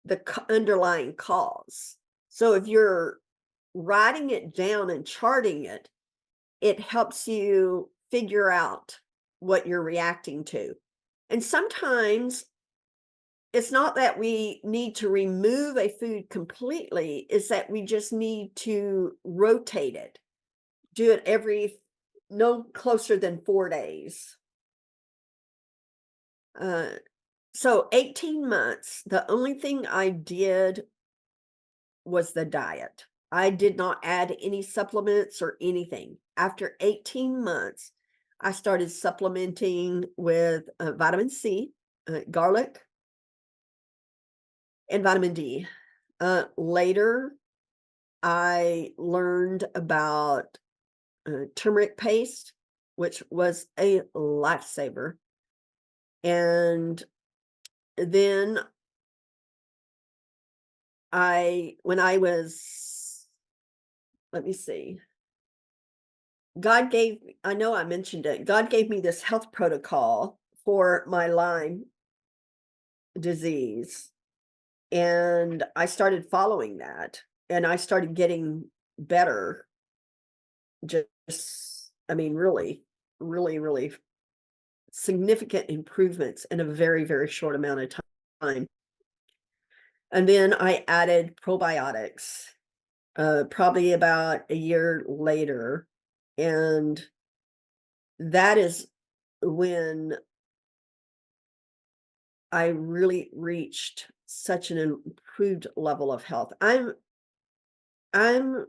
the underlying cause. So if you're writing it down and charting it, it helps you figure out what you're reacting to. And sometimes it's not that we need to remove a food completely, it's that we just need to rotate it. Do it every no closer than 4 days. Uh, so 18 months, the only thing I did was the diet. I did not add any supplements or anything. After 18 months, I started supplementing with vitamin C, garlic, and vitamin D. Later, I learned about turmeric paste, which was a lifesaver. And then when I was, let me see, I know I mentioned it, God gave me this health protocol for my Lyme disease. And I started following that and I started getting better. Just, I mean, really, really, really significant improvements in a very, very short amount of time. And then I added probiotics, probably about a year later. And that is when I really reached such an improved level of health. I'm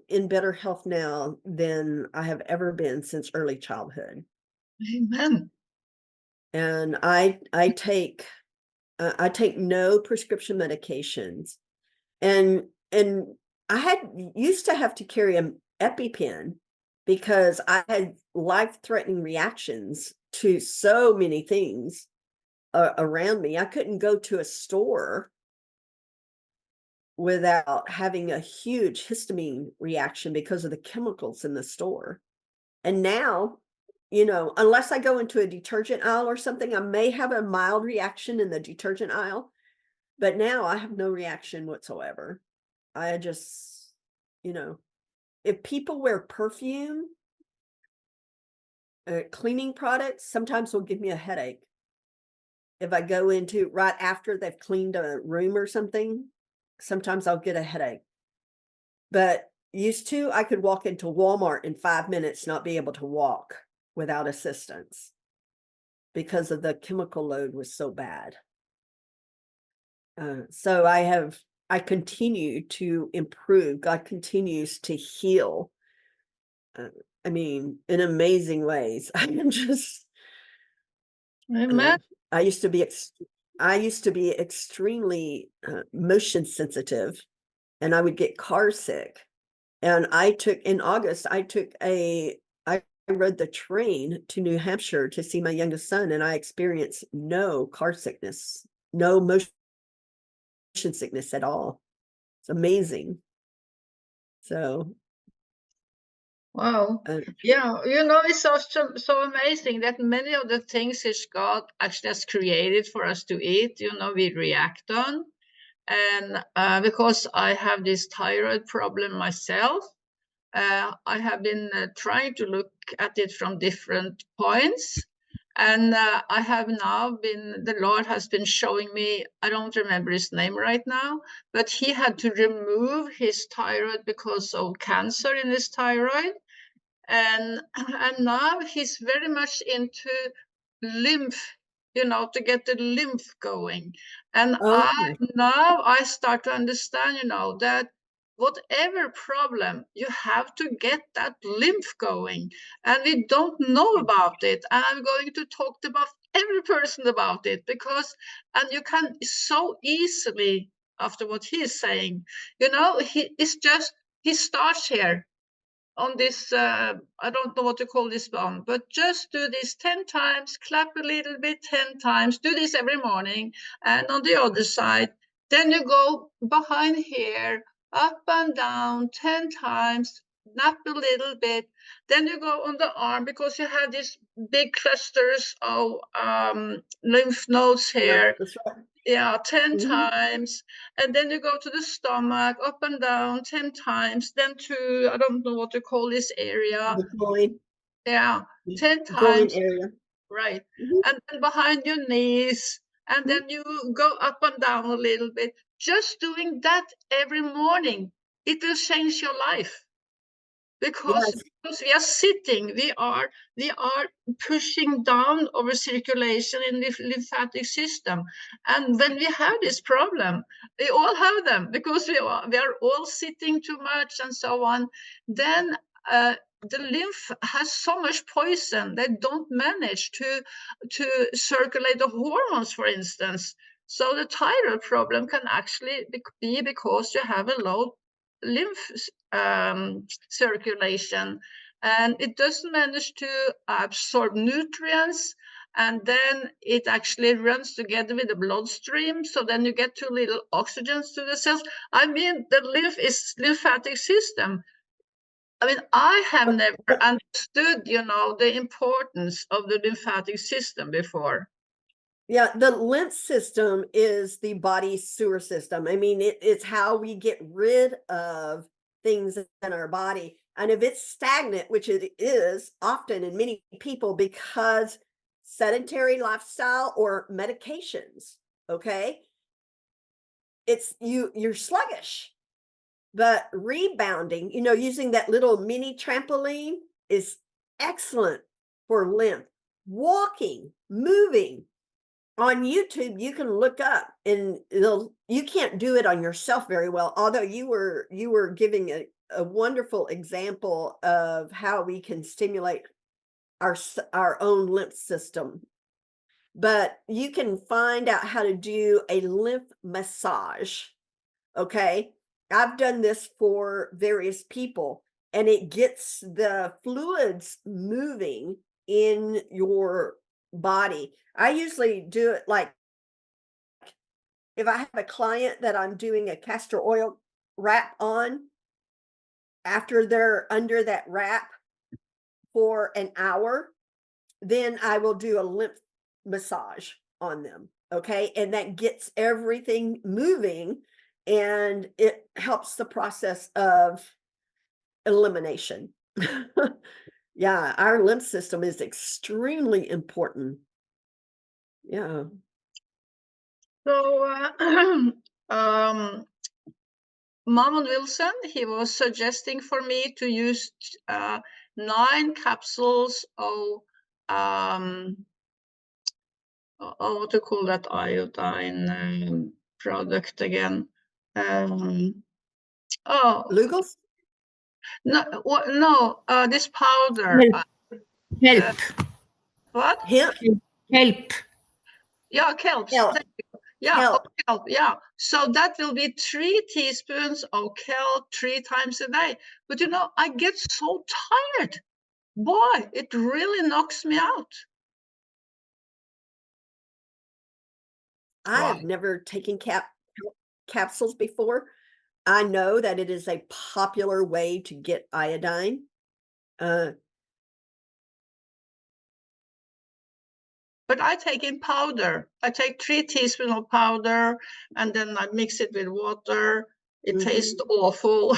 in better health now than I have ever been since early childhood. Amen. And I take no prescription medications. And I used to have to carry an EpiPen because I had life-threatening reactions to so many things around me. I couldn't go to a store without having a huge histamine reaction because of the chemicals in the store. And now, unless I go into a detergent aisle or something, I may have a mild reaction in the detergent aisle, but now I have no reaction whatsoever. I just, you know, if people wear perfume, cleaning products, sometimes will give me a headache. If I go into right after they've cleaned a room or something, sometimes I'll get a headache. But used to, I could walk into Walmart in 5 minutes, not be able to walk without assistance because of the chemical load was so bad. So I continue to improve. God continues to heal. Uh, I mean, in amazing ways. I'm just, uh, Amen. I used to be, I used to be extremely motion sensitive and I would get car sick. And in August, I rode the train to New Hampshire to see my youngest son, and I experienced no car sickness, no motion sickness at all. It's amazing. So, Wow. uh, Yeah, it's so amazing that many of the things which God actually has created for us to eat, we react on. And because I have this thyroid problem myself, I have been trying to look at it from different points. And I have now the Lord has been showing me, I don't remember his name right now, but he had to remove his thyroid because of cancer in his thyroid. And now he's very much into lymph, to get the lymph going. And okay. now I start to understand, that whatever problem, you have to get that lymph going, and we don't know about it. And I'm going to talk about every person about it, and you can so easily, after what he's saying, he starts here on this, I don't know what to call this one, but just do this 10 times, clap a little bit 10 times, do this every morning. And on the other side, then you go behind here, up and down 10 times, nap a little bit. Then you go on the arm because you have these big clusters of lymph nodes Yeah, here. that's right. Yeah, 10 Mhm. times, and then you go to the stomach, up and down 10 times, then to, I don't know what to call this area. The groin, Yeah, 10 groin times, area. right. Mhm, And then behind your knees, and mhm. then you go up and down a little bit. Just doing that every morning, it will change your life. Because Yes. we are sitting, we are pushing down our circulation in the lymphatic system. And when we have this problem, we all have them because we are all sitting too much and so on, then the lymph has so much poison they don't manage to circulate the hormones, for instance. So the thyroid problem can actually be because you have a low lymph circulation, and it doesn't manage to absorb nutrients, and then it actually runs together with the bloodstream, so then you get too little oxygen to the cells. I mean, the lymphatic system. I mean, I have But never but understood, the importance of the lymphatic system before. yeah, the lymph system is the body's sewer system. I mean, it's how we get rid of things in our body. And if it's stagnant, which it is often in many people because sedentary lifestyle or medications, okay, you're sluggish. But rebounding, using that little mini trampoline is excellent for lymph. Walking, moving, on YouTube, you can look up and you can't do it on yourself very well, although you were giving a wonderful example of how we can stimulate our own lymph system. But you can find out how to do a lymph massage. Okay. I've done this for various people and it gets the fluids moving in your body. I usually do it like if I have a client that I'm doing a castor oil wrap on, after they're under that wrap for an hour, then I will do a lymph massage on them. Okay. And that gets everything moving and it helps the process of elimination. Yeah. Our lymph system is extremely important. Yeah. So, Mammon Wilson, he was suggesting for me to use 9 capsules of what to call that iodine product again. Oh Lugels? no, no, this powder. Help, Uh, help, what? Hemp? help. Yeah, kelps. Kelp. Yeah, oh, Kelp. kelp. Yeah. So that will be 3 teaspoons of kelp 3 times a day. But I get so tired. Boy, it really knocks me out. I Wow. have never taken capsules before. I know that it is a popular way to get iodine. Uh, But I take in powder. I take 3 teaspoons of powder and then I mix it with water. It tastes mhm. awful.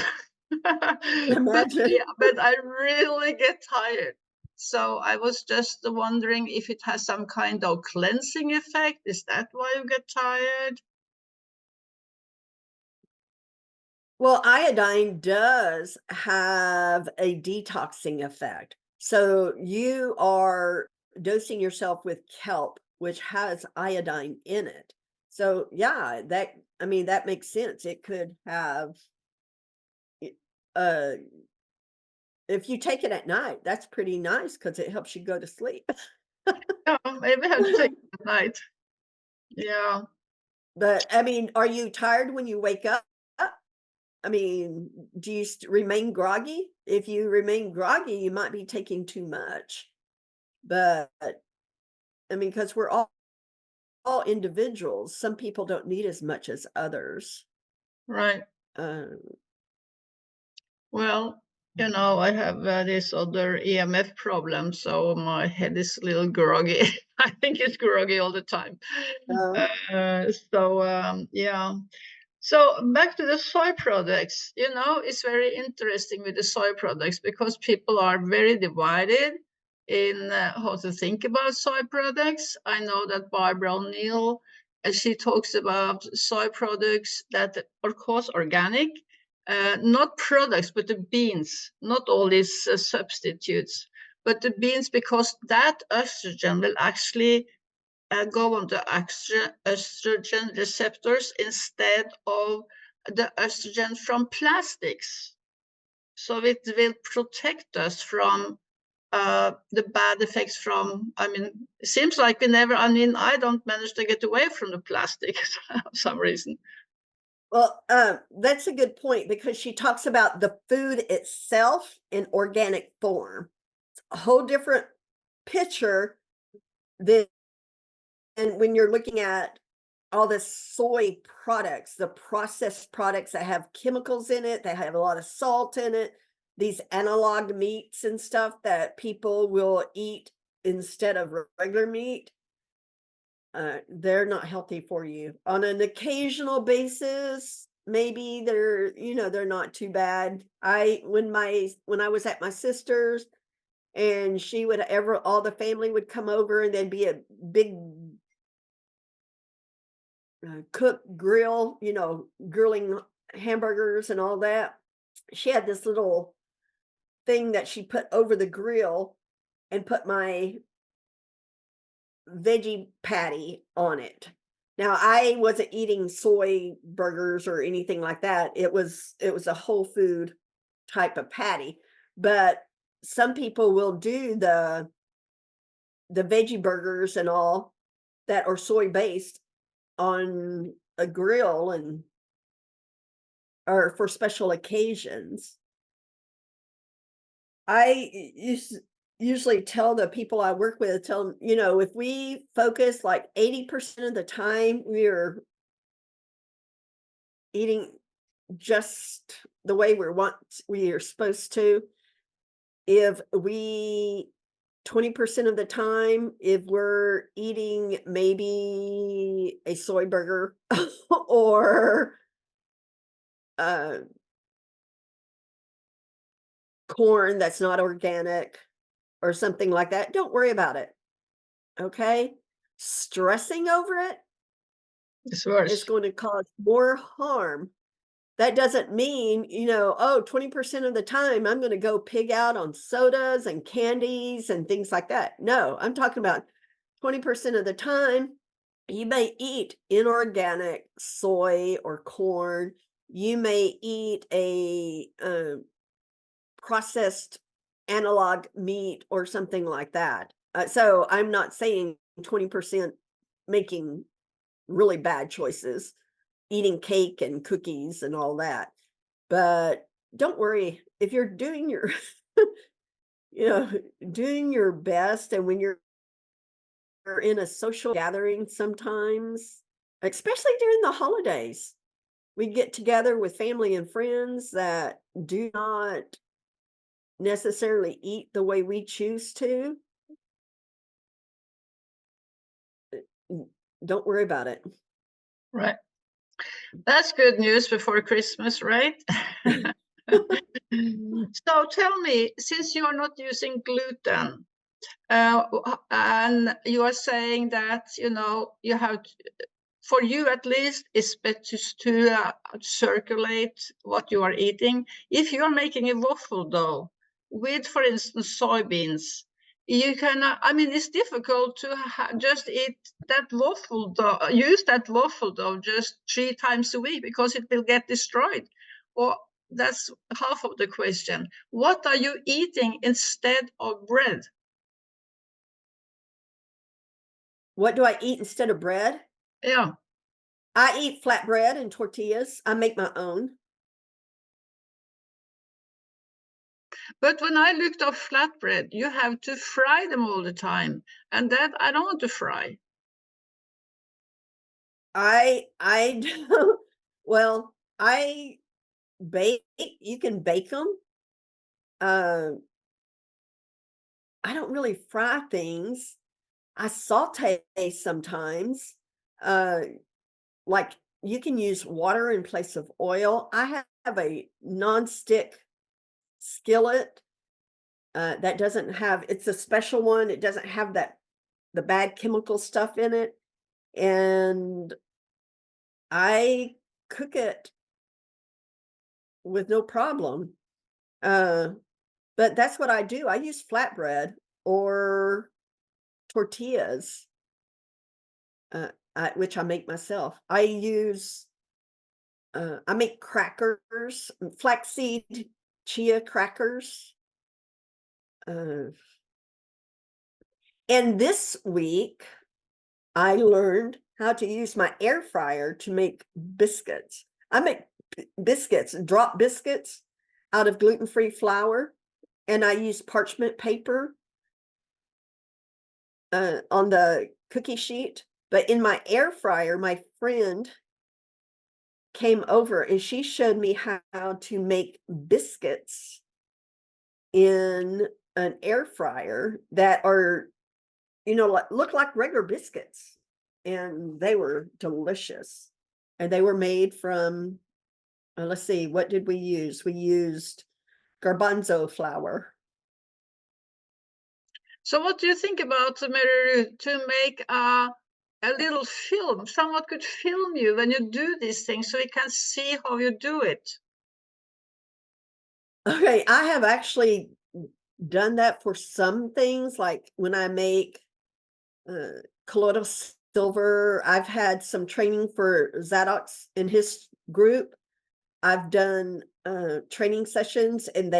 but Imagine. yeah, but I really get tired. So I was just wondering if it has some kind of cleansing effect. Is that why you get tired? Well, iodine does have a detoxing effect. So you are dosing yourself with kelp, which has iodine in it. So yeah, I mean, that makes sense. It could have, i- uh, if you take it at night, that's pretty nice because it helps you go to sleep. Yeah, maybe I have to take it at night. Yeah. But I mean, are you tired when you wake up? I mean, do you remain groggy? If you remain groggy, you might be taking too much. But I mean, because we're all individuals. Some people don't need as much as others. Right. Uh, Well, I have this other EMF problem, so my head is a little groggy. I think it's groggy all the time. Um, Yeah. So back to the soy products, it's very interesting with the soy products because people are very divided in how to think about soy products. I know that Barbara O'Neill, she talks about soy products that are, of course, organic, not products, but the beans, not all these substitutes, but the beans, because that estrogen will actually go on the estrogen receptors instead of the estrogen from plastics. So it will protect us from the bad effects from, it seems like I don't manage to get away from the plastic for some reason. well, that's a good point because she talks about the food itself in organic form. It's a whole different picture than when you're looking at all the soy products, the processed products that have chemicals in it, that have a lot of salt in it, these analog meats and stuff that people will eat instead of regular meat. They're not healthy for you. On an occasional basis, maybe they're not too bad. When I was at my sister's and she would ever all the family would come over and there'd be a big cook grill, grilling hamburgers and all that. She had this little thing that she put over the grill and put my veggie patty on it. Now I wasn't eating soy burgers or anything like that. It was a whole food type of patty, but some people will do the veggie burgers and all that are soy based on a grill and or for special occasions. Usually tell the people I work with, tell them, if we focus like 80% of the time, we're eating just the way we are supposed to. If we 20% of the time, if we're eating maybe a soy burger or uh, corn that's not organic or something like that, don't worry about it. Okay? Stressing over it It's is worse. going to cause more harm. That doesn't mean, oh, 20% of the time I'm going to go pig out on sodas and candies and things like that. No, I'm talking about 20% of the time you may eat inorganic soy or corn. You may eat a processed analog meat or something like that. So I'm not saying 20% making really bad choices, eating cake and cookies and all that. But don't worry if you're doing your, you know, doing your best. And when you're in a social gathering, sometimes, especially during the holidays, we get together with family and friends that do not necessarily eat the way we choose to. Don't worry about it. Right. That's good news before Christmas, right? So tell me, since you are not using gluten, and you are saying that, you have for you at least, it's better to circulate what you are eating. If you are making a waffle dough with, for instance, soybeans, you can, it's difficult to just eat that waffle dough, use that waffle dough just 3 times a week because it will get destroyed. Or that's half of the question. What are you eating instead of bread? What do I eat instead of bread? Yeah. I eat flatbread and tortillas. I make my own. But when I looked up flatbread, you have to fry them all the time. And that I don't want to fry. I don't, well, I bake. You can bake them. uh, I don't really fry things. I saute sometimes. Uh, like you can use water in place of oil. I have a nonstick skillet that doesn't have, it's a special one. It doesn't have the bad chemical stuff in it. And I cook it with no problem. Uh, but that's what I do. I use flatbread or tortillas, which I make myself. I make crackers, flaxseed chia crackers. Uh, and this week, I learned how to use my air fryer to make biscuits. I make biscuits, drop biscuits out of gluten-free flour, and I use parchment paper on the cookie sheet. But in my air fryer, my friend came over and she showed me how to make biscuits in an air fryer that are, look like regular biscuits. And they were delicious. And they were made from, let's see, what did we use? We used garbanzo flour. So what do you think about, Mary, to make a little film? Someone could film you when you do these things so we can see how you do it. Okay, I have actually done that for some things, like when I make colloidal silver. I've had some training for Zadok's in his group. I've done training sessions, and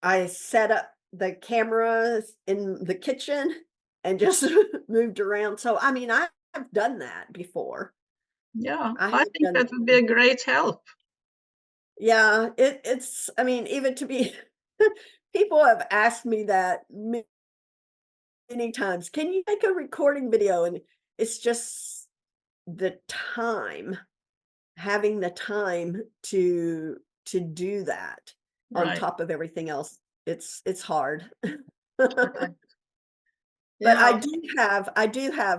I set up the cameras in the kitchen and just moved around. So I mean, I've done that before. Yeah, I I have think done that would be a great help. Yeah, it's I mean, even to be people have asked me that many times. Can you make a recording video? And it's just the time, having the time to do that on Right, top of everything else. It's hard. right. But Yeah.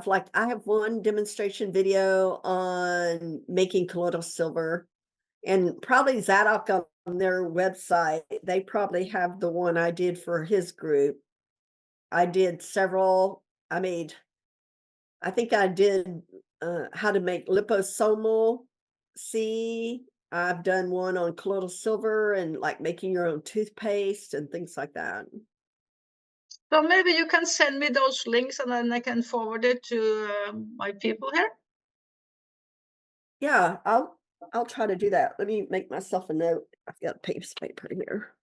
like, I have one demonstration video on making colloidal silver, and probably Zadok on their website, they probably have the one I did for his group. I did several. I think I did how to make liposomal C. I've done one on colloidal silver and like making your own toothpaste and things like that. So maybe you can send me those links and then I can forward it to my people here. Yeah, I'll try to do that. Let me make myself a note. I've got a piece of paper here.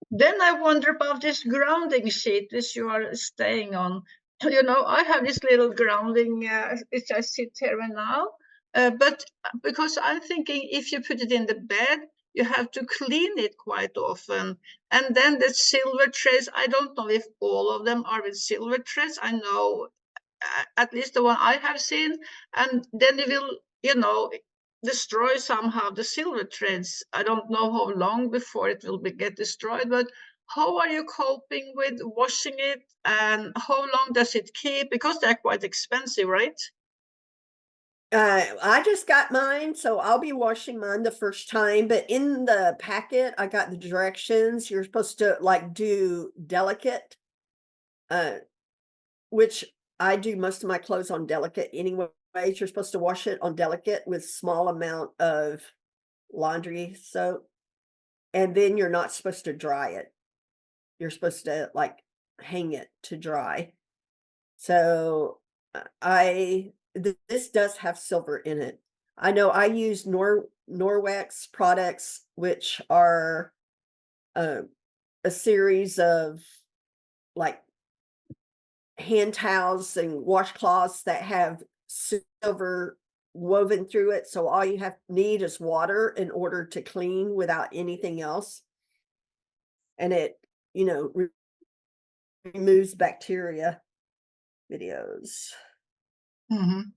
Then I wonder about this grounding sheet which you are staying on. You know, I have this little grounding which I sit here and now, but because I'm thinking if you put it in the bed, you have to clean it quite often. And then the silver threads, I don't know if all of them are with silver threads. I know at least the one I have seen, and then it will, destroy somehow the silver threads. I don't know how long before it will get destroyed, but how are you coping with washing it, and how long does it keep? Because they're quite expensive, right? I just got mine, so I'll be washing mine the first time. But in the packet, I got the directions. You're supposed to like do delicate, uh, which I do most of my clothes on delicate anyway. You're supposed to wash it on delicate with small amount of laundry soap, and then you're not supposed to dry it. You're supposed to like hang it to dry. So this does have silver in it. I know I use Norwex products, which are uh, a series of like hand towels and washcloths that have silver woven through it. So all you need is water in order to clean without anything else. And it, removes bacteria. Videos. Mhm.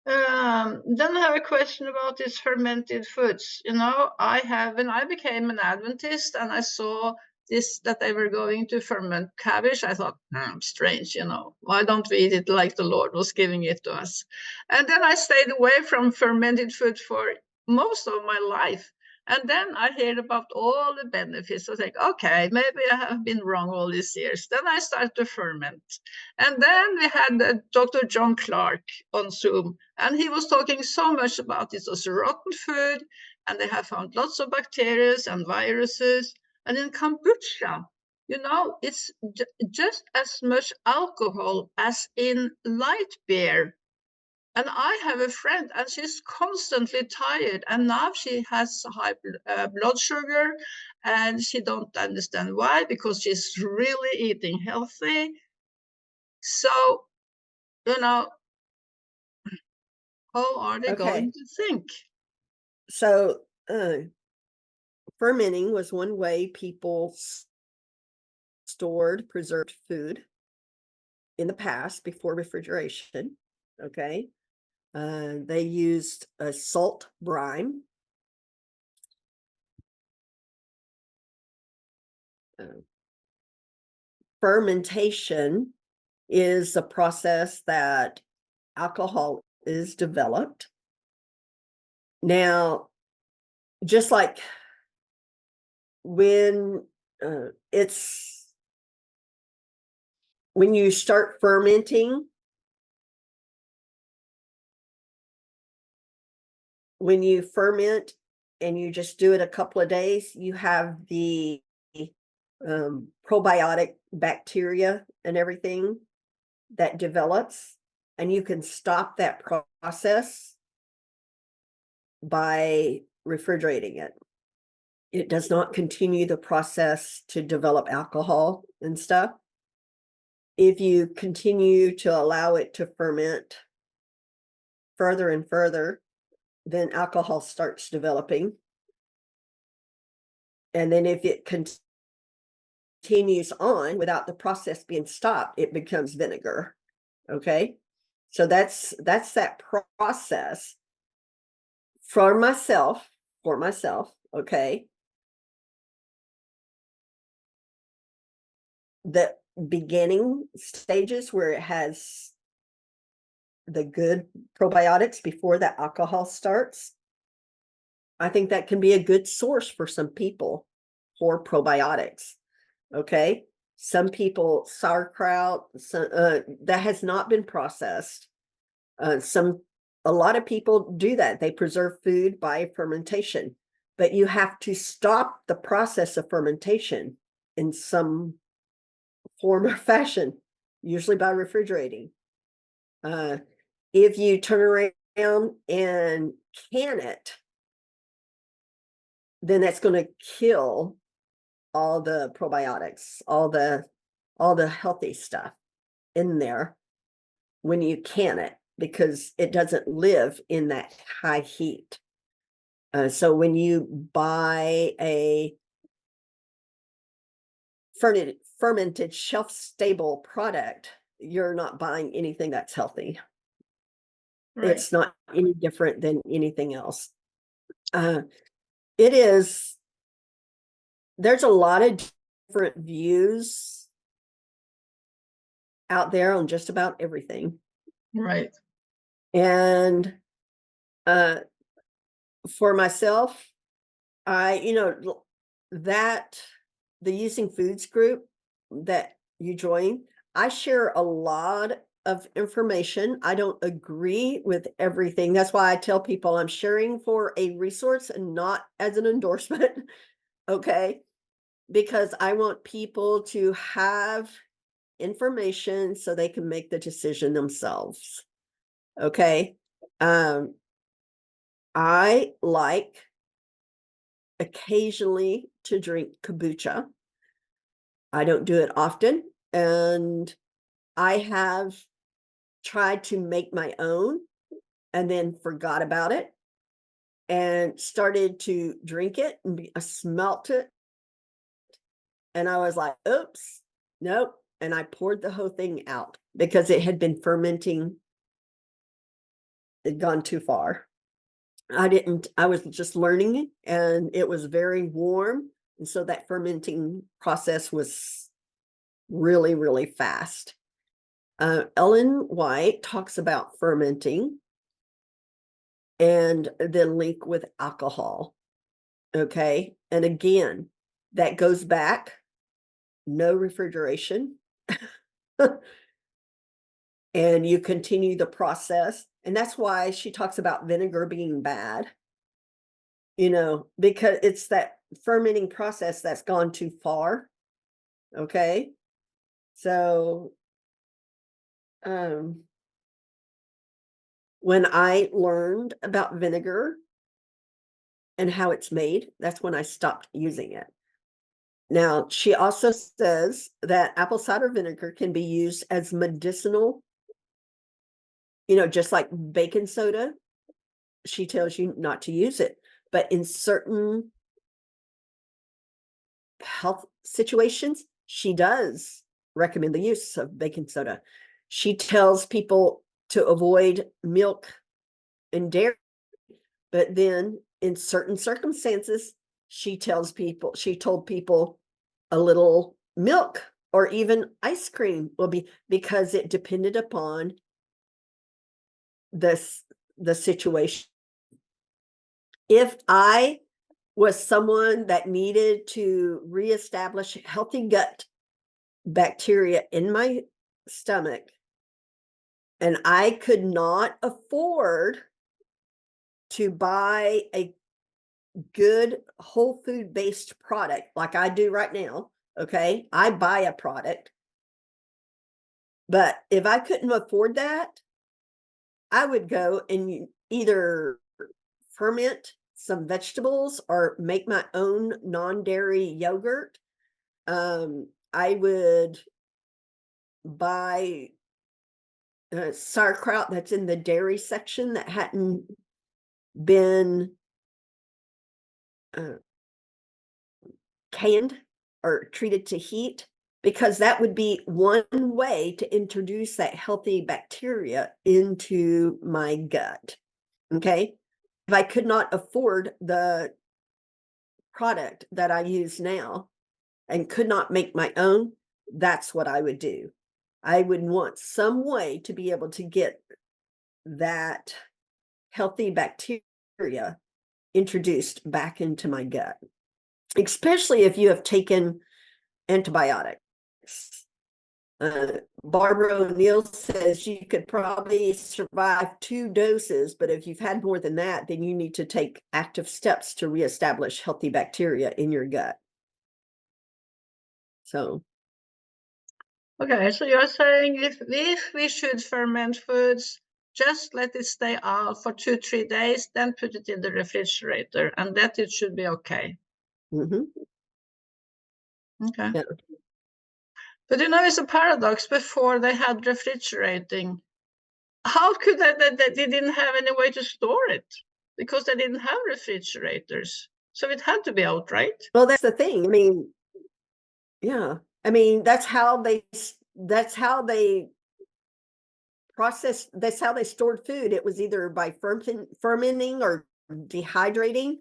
Then I have a question about these fermented foods. You know, when I became an Adventist and I saw this that they were going to ferment cabbage, I thought, strange, you know, why don't we eat it like the Lord was giving it to us? And then I stayed away from fermented food for most of my life. And then I heard about all the benefits. I think, okay, maybe I have been wrong all these years. Then I started to ferment. And then we had Dr. John Clark on Zoom, and he was talking so much about this was rotten food, and they have found lots of bacteria and viruses. And in kombucha, you know, it's just as much alcohol as in light beer. And I have a friend, and she's constantly tired, and now she has high blood sugar, and she don't understand why, because she's really eating healthy. So, you know, how are they Okay. going to think? So, fermenting was one way people stored preserved food in the past before refrigeration. Okay. They used a salt brine. Uh, Fermentation is a process that alcohol is developed. Now, just like when it's when you start fermenting, when you ferment and you just do it a couple of days, you have the probiotic bacteria and everything that develops, and you can stop that process by refrigerating it. It does not continue the process to develop alcohol and stuff. If you continue to allow it to ferment further and further, then alcohol starts developing. And then if it continues on without the process being stopped, it becomes vinegar. Okay. So that's that process for myself, okay. The beginning stages where it has the good probiotics before the alcohol starts, I think that can be a good source for some people for probiotics. Okay. Some people, sauerkraut, that has not been processed. A lot of people do that. They preserve food by fermentation, but you have to stop the process of fermentation in some form or fashion, usually by refrigerating. If you turn around and can it, then that's going to kill all the probiotics, all the healthy stuff in there when you can it, because it doesn't live in that high heat. So when you buy a fermented shelf-stable product, you're not buying anything that's healthy. Right, It's not any different than anything else. It is, there's a lot of different views out there on just about everything. right, And for myself, that the Using Foods group that you join, I share a lot of information. I don't agree with everything. That's why I tell people I'm sharing for a resource and not as an endorsement. Okay. Because I want people to have information so they can make the decision themselves. Okay. Um, I like occasionally to drink kombucha. I don't do it often, and I have tried to make my own and then forgot about it and started to drink it, and I smelt it and I was like, oops, nope. And I poured the whole thing out because it had been fermenting had gone too far. I was just learning, and it was very warm. And so that fermenting process was really, really fast. Ellen White talks about fermenting and the link with alcohol. Okay. And again, that goes back, no refrigeration. And you continue the process. And that's why she talks about vinegar being bad, because it's that fermenting process that's gone too far. Okay. So, when I learned about vinegar and how it's made, that's when I stopped using it. Now, she also says that apple cider vinegar can be used as medicinal, just like baking soda. She tells you not to use it, but in certain health situations, she does recommend the use of baking soda. She tells people to avoid milk and dairy, but then in certain circumstances, she told people a little milk or even ice cream will be, because it depended upon the situation. If I was someone that needed to reestablish healthy gut bacteria in my stomach, and I could not afford to buy a good whole food based product like I do right now, okay? I buy a product. But if I couldn't afford that, I would go and either ferment some vegetables or make my own non-dairy yogurt. I would buy sauerkraut that's in the dairy section that hadn't been canned or treated to heat, because that would be one way to introduce that healthy bacteria into my gut. Okay. If I could not afford the product that I use now and could not make my own, that's what I would do. I would want some way to be able to get that healthy bacteria introduced back into my gut, especially if you have taken antibiotics. Barbara O'Neill says you could probably survive 2 doses, but if you've had more than that, then you need to take active steps to reestablish healthy bacteria in your gut. So, Okay, so you're saying if we should ferment foods, just let it stay out for 2-3 days, then put it in the refrigerator, and that it should be okay. mhm, Okay. yeah. But it's a paradox. Before they had refrigerating, how could they didn't have any way to store it? Because they didn't have refrigerators. So it had to be out, right? Well, that's the thing. I mean, yeah. I mean, that's how they processed, that's how they stored food. It was either by fermenting or dehydrating,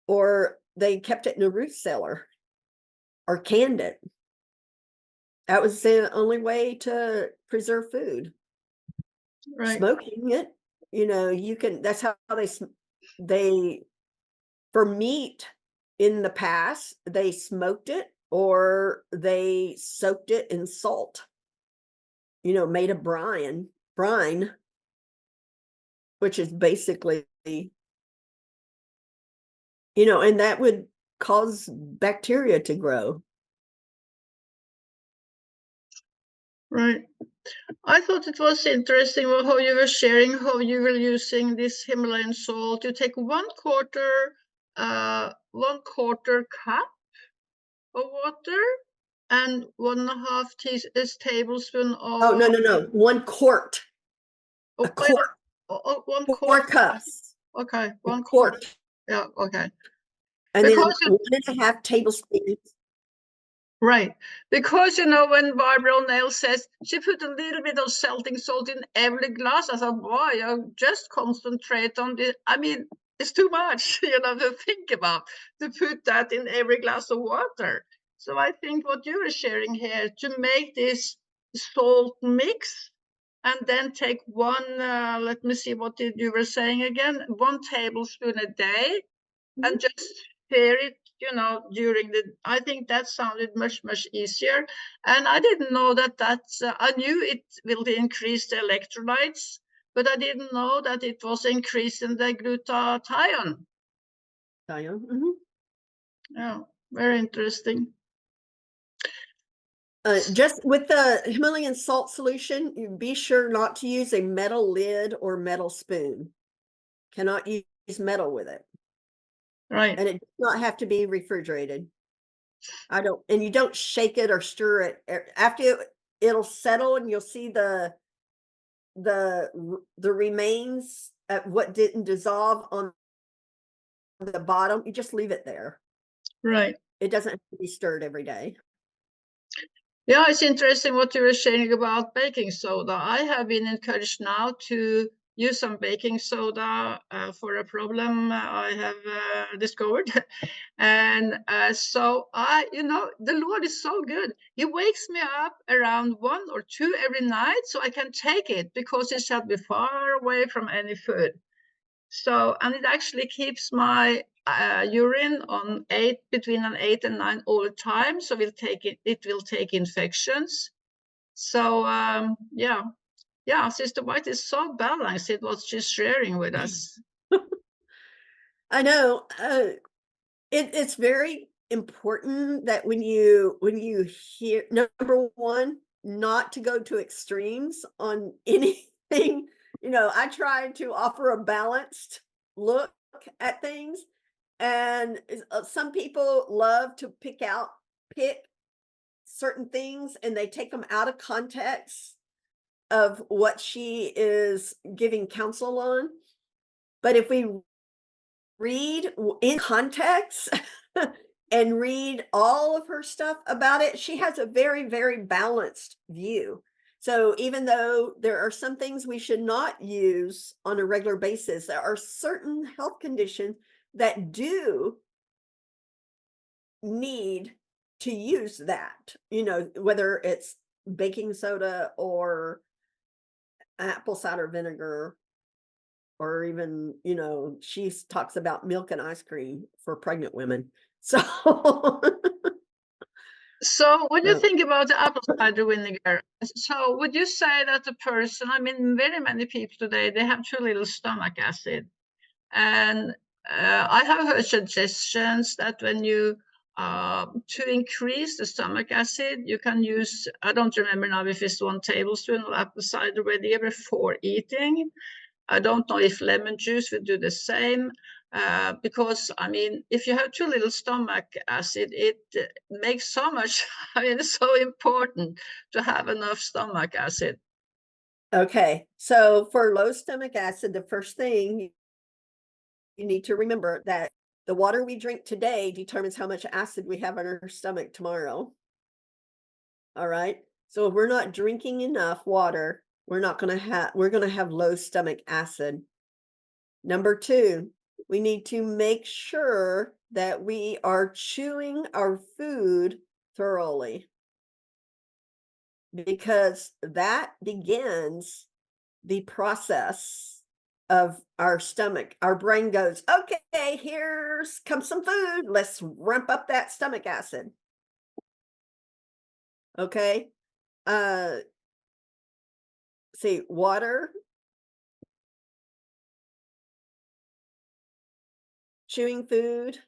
or they kept it in a root cellar or canned it. That was the only way to preserve food. Right. Smoking it, you can, that's how they, for meat in the past, they smoked it or they soaked it in salt, made a brine, which is basically, and that would cause bacteria to grow. Right. I thought it was interesting how you were sharing how you were using this Himalayan salt. You take 1/4 cup of water and 1.5 tablespoon Oh, of no, 1 quart, a quart, 1 4 quart. cups, Okay, a 1 quart. quart, Yeah, okay. and then Because 1.5 tablespoons. Right. Because, you know, when Barbara O'Neill says she put a little bit of salting salt in every glass, I thought, boy, you just concentrate on the, I mean, it's too much, you know, to think about, to put that in every glass of water. So I think what you are sharing here, to make this salt mix and then take one, let me see, what did you were saying again? 1 tablespoon a day Mhm. and just share it, you know, during the, I think that sounded much easier. And I didn't know that's I knew it will increase the electrolytes, but I didn't know that it was increasing the glutathione. Diane, mhm. Yeah, very interesting. Just with the Himalayan salt solution, you be sure not to use a metal lid or metal spoon. Cannot use metal with it, Right. and it does not have to be refrigerated. I don't, and you don't shake it or stir it. After it'll settle and you'll see the remains at what didn't dissolve on the bottom, you just leave it there. Right. It doesn't have to be stirred every day. Yeah, it's interesting what you were saying about baking soda. I have been encouraged now to use some baking soda for a problem I have discovered. And so you know, the Lord is so good. He wakes me up around 1 or 2 every night so I can take it because it shall be far away from any food. So, and it actually keeps my urine on 8, between an 8 and 9 all the time. So it will take infections. So, yeah, yeah, Sister White is so balanced in what she's sharing with us. I know. It's very important that when you hear, number one, not to go to extremes on anything. You know, I try to offer a balanced look at things, and some people love to pick certain things, and they take them out of context of what she is giving counsel on. But if we read in context and read all of her stuff about it, she has a very balanced view. So even though there are some things we should not use on a regular basis, there are certain health conditions that do need to use that, you know, whether it's baking soda or apple cider vinegar, or even, you know, she talks about milk and ice cream for pregnant women. So, So, when you uh, think about the apple cider vinegar, so would you say that the person, I mean, very many people today, they have too little stomach acid. And I have heard suggestions that when you, to increase the stomach acid, you can use, I don't remember now if it's 1 tablespoon of apple cider vinegar before eating. I don't know if lemon juice would do the same. Because I mean, if you have too little stomach acid, it makes so much. I mean, it's so important to have enough stomach acid. okay. So for low stomach acid, the first thing you need to remember that the water we drink today determines how much acid we have in our stomach tomorrow. All right. So if we're not drinking enough water, we're going to have low stomach acid. Number two, we need to make sure that we are chewing our food thoroughly, because that begins the process of our stomach. Our brain goes, okay, here's comes some food. Let's ramp up that stomach acid. Okay. Uh, see, water, chewing food.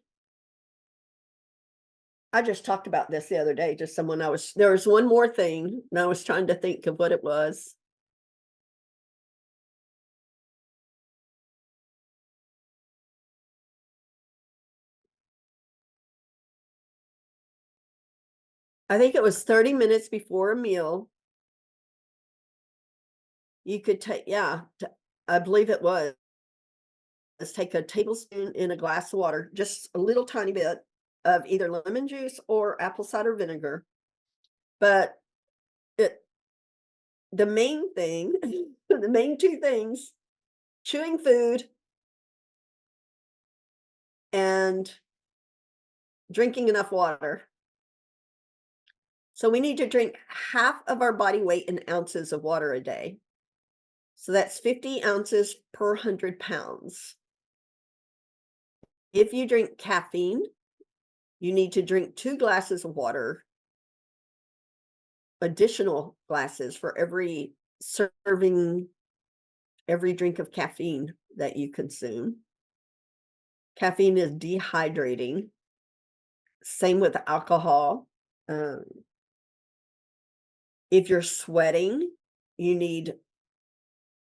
I just talked about this the other day. Just someone there was one more thing, and I was trying to think of what it was. I think it was 30 minutes before a meal. You could take, yeah, I believe it was. Let's take a tablespoon in a glass of water, just a little tiny bit. of either lemon juice or apple cider vinegar. But the main thing, the main two things, chewing food and drinking enough water. So we need to drink half of our body weight in ounces of water a day. So that's 50 ounces per 100 pounds. If you drink caffeine, you need to drink 2 glasses of water, additional glasses for every serving, every drink of caffeine that you consume. Caffeine is dehydrating. Same with alcohol. If you're sweating, you need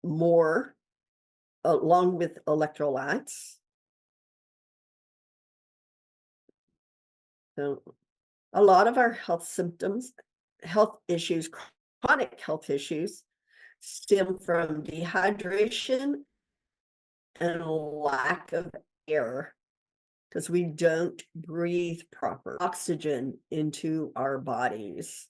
more, along with electrolytes. So a lot of our health issues, chronic health issues, stem from dehydration and lack of air because we don't breathe proper oxygen into our bodies.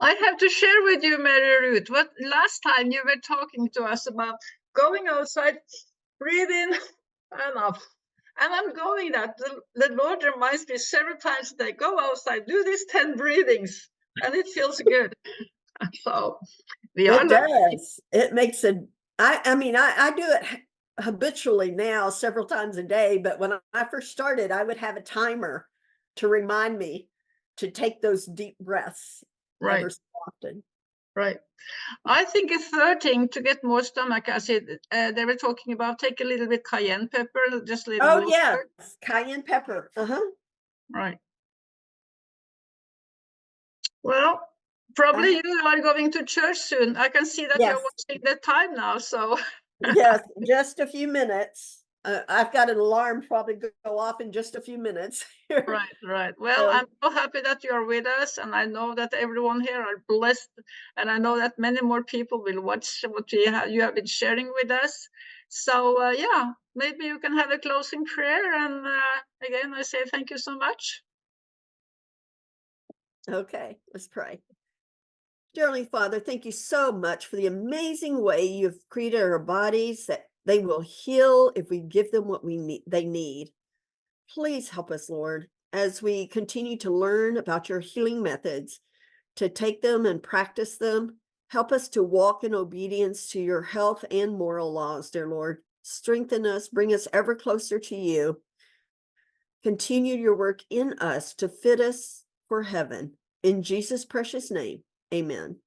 I have to share with you, Maryruth, what last time you were talking to us about going outside, breathing enough. And I'm going that. The Lord reminds me several times a day, go outside, do these 10 breathings, and it feels good. So we are It learning. does. It makes I mean, I do it habitually now several times a day, but when I first started, I would have a timer to remind me to take those deep breaths Right, ever so often. right. I think a third thing to get more stomach acid, they were talking about take a little bit cayenne pepper, just a little Oh, water. yes, cayenne pepper. Uh-huh. Right. Well, probably I you are going to church soon. I can see that you're Yes, watching the time now, so yes, just a few minutes. I've got an alarm probably go off in just a few minutes. right, right. Well, So, I'm so happy that you're with us, and I know that everyone here are blessed, and I know that many more people will watch what you have been sharing with us. So, yeah, maybe you can have a closing prayer, and again, I say thank you so much. okay, let's pray. Dear Heavenly Father, thank you so much for the amazing way you've created our bodies that they will heal if we give them what they need. Please help us, Lord, as we continue to learn about your healing methods, to take them and practice them. Help us to walk in obedience to your health and moral laws, dear Lord. Strengthen us, bring us ever closer to you. Continue your work in us to fit us for heaven. In Jesus' precious name, amen.